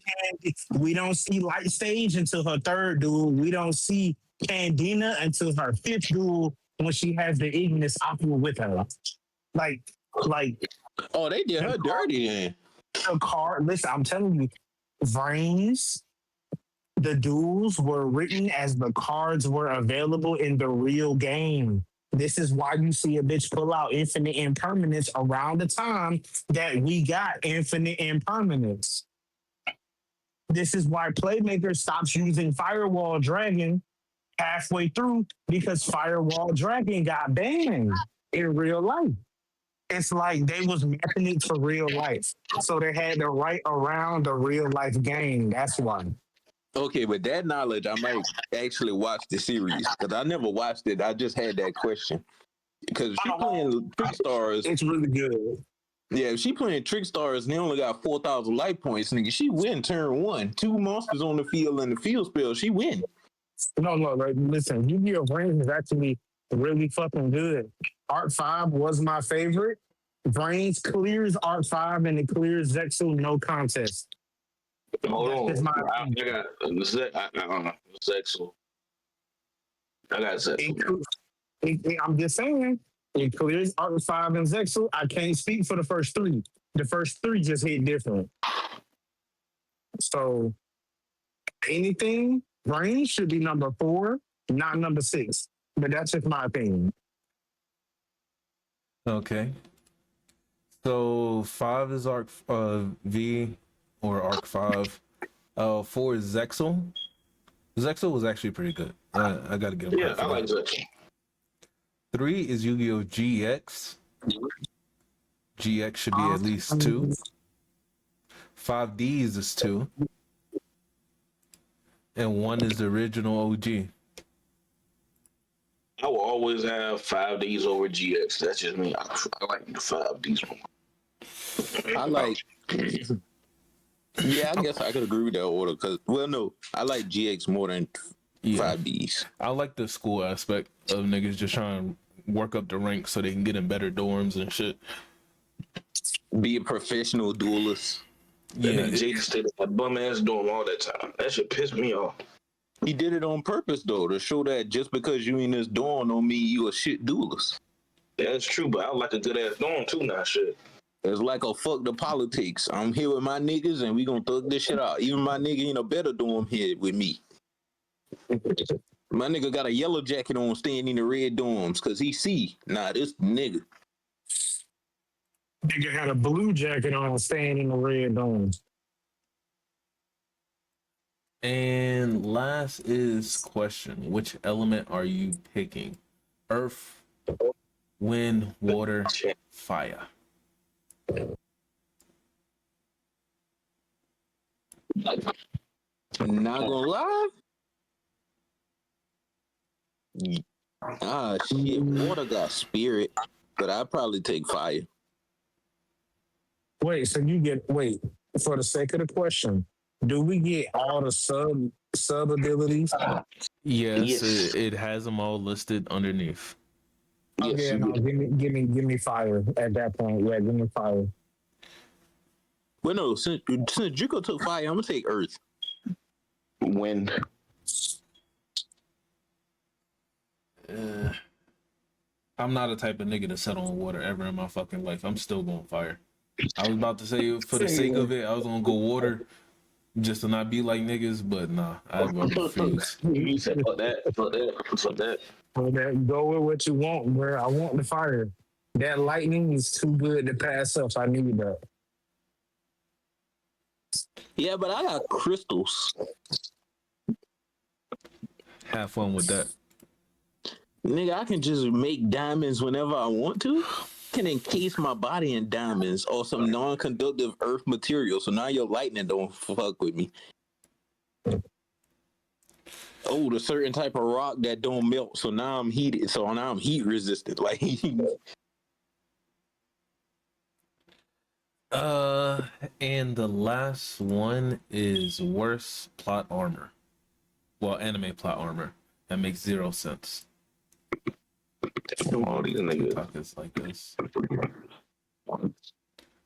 We don't see Light Stage until her third duel. We don't see Candina until her fifth duel when she has the Ignis Aqua with her. Like, oh, they did her dirty then. The card, listen, I'm telling you, Vrains, the duels were written as the cards were available in the real game. This is why you see a bitch pull out infinite impermanence around the time that we got infinite impermanence. This is why Playmaker stops using Firewall Dragon halfway through because Firewall Dragon got banned in real life. It's like they was mapping it to real life. So they had to write around the real life game. That's why. Okay, with that knowledge, I might actually watch the series because I never watched it. I just had that question. Because if she playing Trick Stars, It's really good. yeah, if she playing Trick Stars and they only got 4,000 life points, nigga, she win turn one. Two monsters on the field and the field spell, she win. No, like, listen, Yu-Gi-Oh! Brains is actually really fucking good. Art 5 was my favorite. Brains clears Art 5 and it clears Zexu, no contest. Hold That's just on. my I opinion. got Zexel. I got It, Zexel. I'm just saying, it clears Art 5 and Zexu. I can't speak for the first three. The first three just hit different. So anything, Brains should be number 4, not number 6. But that's just my opinion. Okay. So 5 is Arc V or Arc 5. 4 is Zexel. Zexel was actually pretty good. I gotta give him Yeah, credit I for like that. Zexel. 3 is Yu-Gi-Oh! GX. GX should be at least 2. 5Ds is 2. And 1 is the original OG. I will always have 5Ds over GX. That's just me. I like the 5Ds more. I like. Yeah, I guess I could agree with that order because, well, no, I like GX more than 5Ds. I like the school aspect of niggas just trying to work up the ranks so they can get in better dorms and shit. Be a professional duelist. That nigga Jake stayed at that bum ass dorm all that time. That shit pissed me off. He did it on purpose though, to show that just because you in this dorm don't mean you a shit duelist. Yeah, that's true, but I like a good ass dorm too now, shit. It's like a fuck the politics. I'm here with my niggas and we gonna thug this shit out. Even my nigga in a better dorm here with me. My nigga got a yellow jacket on staying in the red dorms because he see. Nah, this nigga. Nigga had a blue jacket on staying in the red dome. And last is question. Which element are you picking? Earth, wind, water, fire. Not gonna lie. Ah, shit. Water got spirit, but I'd probably take fire. Wait, so you get, for the sake of the question, do we get all the sub abilities? Yes. It has them all listed underneath. Yes, okay, no, give me fire at that point. Yeah, give me fire. Well, no, since Draco took fire, I'm gonna take earth. Wind. I'm not a type of nigga to settle on water ever in my fucking life. I'm still going fire. I was about to say for the sake of it, I was gonna go water just to not be like niggas, but nah, I refuse. You said fuck that. Go with what you want, bro. I want the fire. That lightning is too good to pass up. I need that. Yeah, but I got crystals. Have fun with that. Nigga, I can just make diamonds whenever I want to. Can encase my body in diamonds or some non-conductive earth material, so now your lightning don't fuck with me. Oh, the certain type of rock that don't melt, so now I'm heated, so now I'm heat resistant. Like, and the last one is worse plot armor. Well, anime plot armor. That makes 0 sense. All these niggas talk is like this. All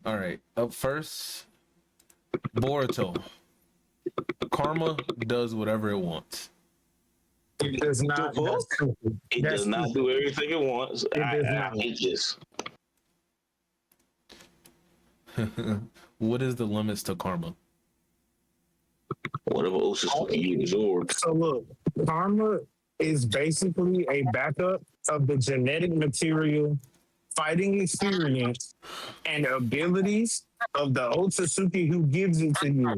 right, up first, Boruto. Karma does whatever it wants. It does not. It does not do everything it wants. I hate this. What is the limits to karma? Whatever Osis can absorb. So look, karma is basically a backup of the genetic material, fighting experience, and abilities of the Otsutsuki who gives it to you.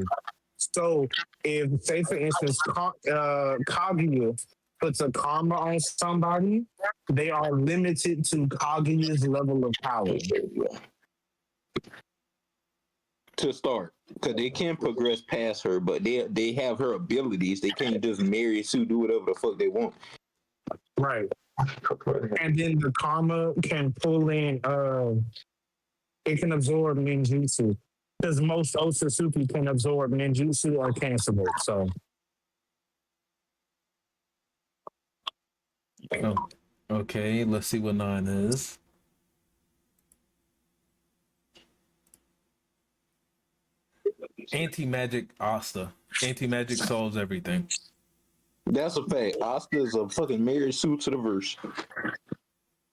So if, say for instance, Kaguya puts a karma on somebody, they are limited to Kaguya's level of power. to start, because they can progress past her, but they have her abilities. They can't just marry Sue, do whatever the fuck they want. Right. And then the karma can pull in. It can absorb ninjutsu because most Otsutsuki can absorb ninjutsu or cancelable. So Oh, okay, let's see what 9 is. Anti-magic Asta. Anti-magic solves everything. That's a fact. Oscar's a fucking married suit to the verse.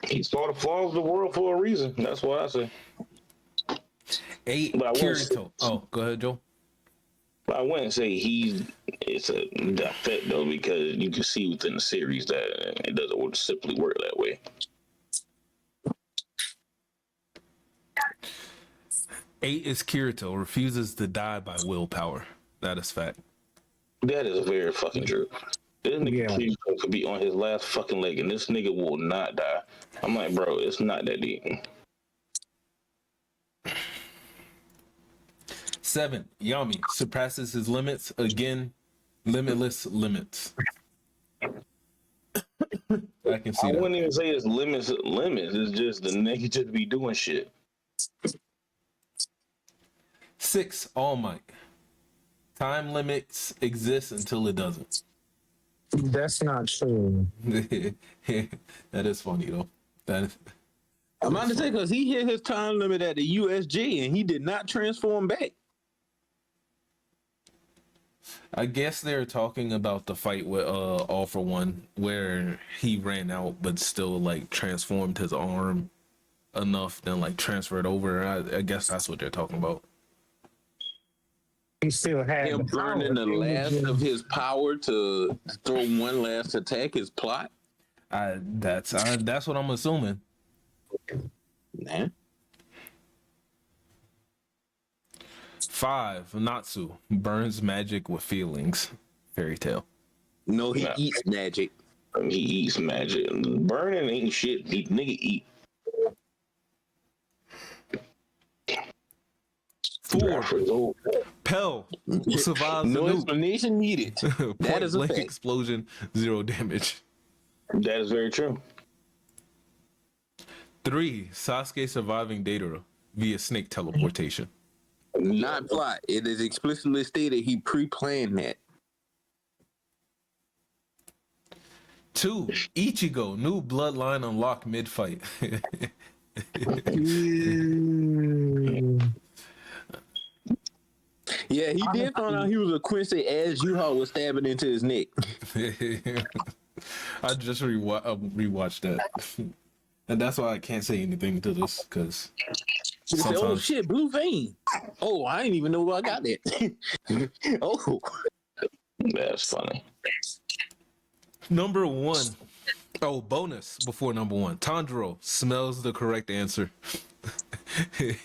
He saw the flaws of the world for a reason. That's what I say. 8, But I wouldn't, Kirito. Oh, go ahead, Joe. but I wouldn't say it's a effect though, because you can see within the series that it doesn't simply work that way. 8 is Kirito. Refuses to die by willpower. That is fact. That is very fucking true. This nigga yeah, could be on his last fucking leg, and this nigga will not die. I'm like, bro, it's not that deep. 7, Yami surpasses his limits again. Limitless limits. I can see I that. wouldn't even say it's limits. It's just the nigga just be doing shit. 6, All Might. Time limits exist until it doesn't. that's not true. That is funny though. I'm about to say because he hit his time limit at the USG and he did not transform back. I guess they're talking about the fight with All For One, where he ran out but still like transformed his arm enough, then like transferred over. I guess that's what they're talking about. He still had Him the power. burning the last of his power to throw one last attack is plot. That's what I'm assuming. Nah. 5, Natsu burns magic with feelings. Fairy tale. No, he Nah. eats magic. He eats magic. Burning ain't shit. Nigga eat. 4, Pell survives No the nuke. explanation needed. That Point is a blank fact. explosion, 0 damage. That is very true. 3, Sasuke surviving Deidara via snake teleportation. Not plot. It is explicitly stated he pre-planned that. 2, Ichigo, new bloodline unlocked mid-fight. Yeah, he did find out he was a Quincy as Yugioh was stabbing into his neck. I just rewatched that. And that's why I can't say anything to this, because He said, "Oh shit, blue vein. Oh, I didn't even know where I got that." Oh, That's funny. Number 1. Oh, bonus before number 1. Tanjiro smells the correct answer. they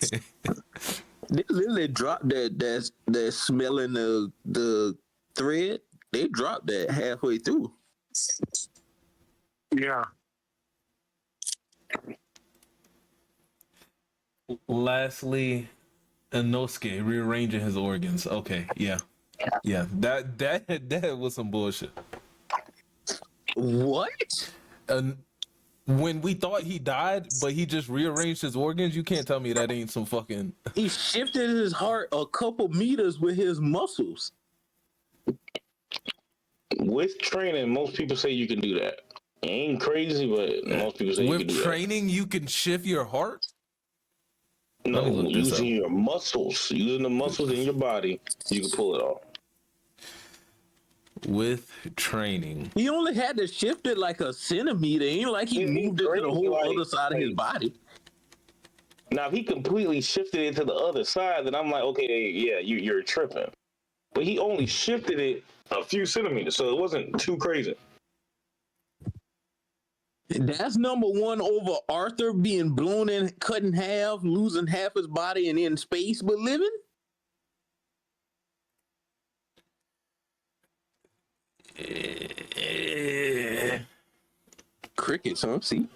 literally dropped that smelling the thread. They dropped that halfway through. Yeah. Lastly, Inosuke rearranging his organs. Okay, yeah. That was some bullshit. What? And when we thought he died, but he just rearranged his organs, you can't tell me that ain't some fucking. He shifted his heart a couple meters with his muscles. With training, most people say you can do that. It ain't crazy, but most people say you can With do training, you can shift your heart. that. Let me No, look this using up. your muscles, using the muscles in your body, you can pull it off. With training, He only had to shift it like a centimeter. Ain't like he moved it to the whole other side of his body. Now, if he completely shifted it to the other side, then I'm like, okay, yeah, you're tripping. But he only shifted it a few centimeters, so it wasn't too crazy. That's number 1 over Arthur being blown in, cut in half, losing half his body and in space, but living. Crickets, huh? See?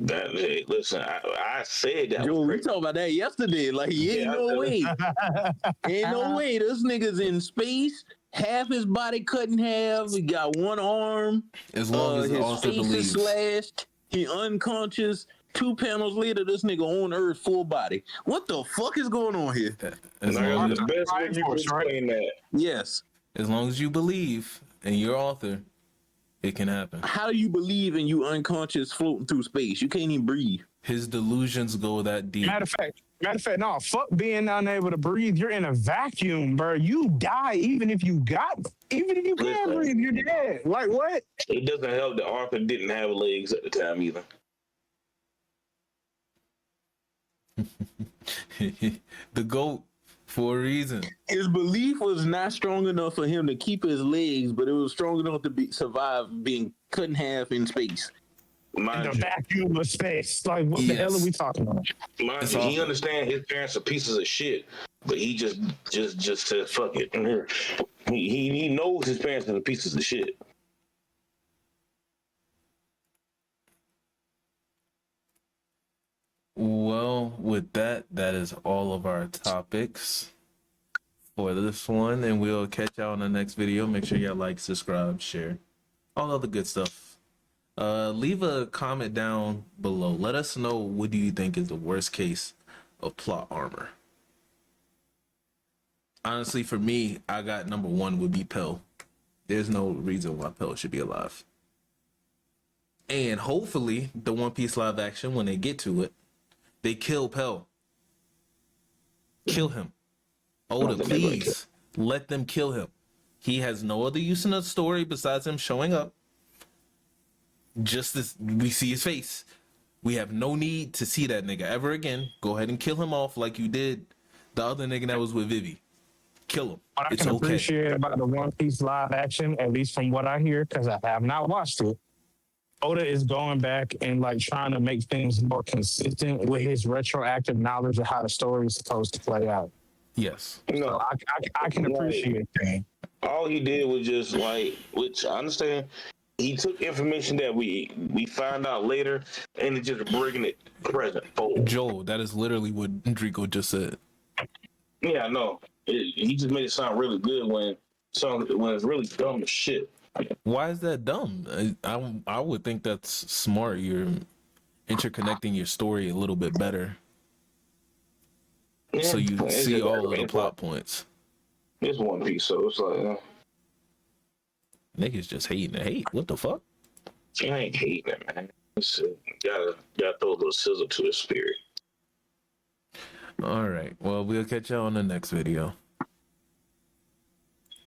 That, hey, listen, I said that. Yo, Was we crazy. talked about that yesterday. Like, ain't no way. Ain't no way. This nigga's in space. half his body cut in half. He got one arm. As long as the His author face is believes. slashed. He unconscious. 2 panels later, this nigga on Earth, full body. What the fuck is going on here? As And I long got as, the best way you can explain that. Yes. as long as you believe in your author, it can happen. How do you believe in you unconscious floating through space? You can't even breathe. His delusions go that deep. Matter of fact, no, fuck being unable to breathe. You're in a vacuum, bro. You die even if you can breathe, you're dead. Like what? It doesn't help that Arthur didn't have legs at the time either. The GOAT for a reason. His belief was not strong enough for him to keep his legs, but it was strong enough to survive being cut in half in space. In the vacuum of space. Like what the hell are we talking about? Mind you, he understands his parents are pieces of shit, but he just said fuck it. He knows his parents are pieces of shit. Well, with that is all of our topics for this one, and we'll catch y'all in the next video. Make sure y'all like, subscribe, share, all other good stuff. Leave a comment down below. Let us know, what do you think is the worst case of plot armor? Honestly, for me, I got number 1 would be Pell. There's no reason why Pell should be alive. And hopefully, the One Piece live action, when they get to it, they kill Pell. Kill him. Oda, please let them kill him. He has no other use in the story besides him showing up. Just as we see his face. We have no need to see that nigga ever again. Go ahead and kill him off like you did the other nigga that was with Vivi. Kill him. What I It's can okay. appreciate about the One Piece live action, at least from what I hear, because I have not watched it, Oda is going back and like trying to make things more consistent with his retroactive knowledge of how the story is supposed to play out. Yes. So I can appreciate that. All he did was just like, which I understand, he took information that we find out later and it just bringing it present forward. Joel, that is literally what Drico just said. Yeah, I know. He just made it sound really good when it's really dumb as shit. Why is that dumb? I would think that's smart. You're interconnecting your story a little bit better, so you see all of the plot points. It's One Piece, so it's like niggas just hating the hate. What the fuck? I ain't hating it, man. Gotta throw a little sizzle to his spirit. All right. Well, we'll catch y'all on the next video.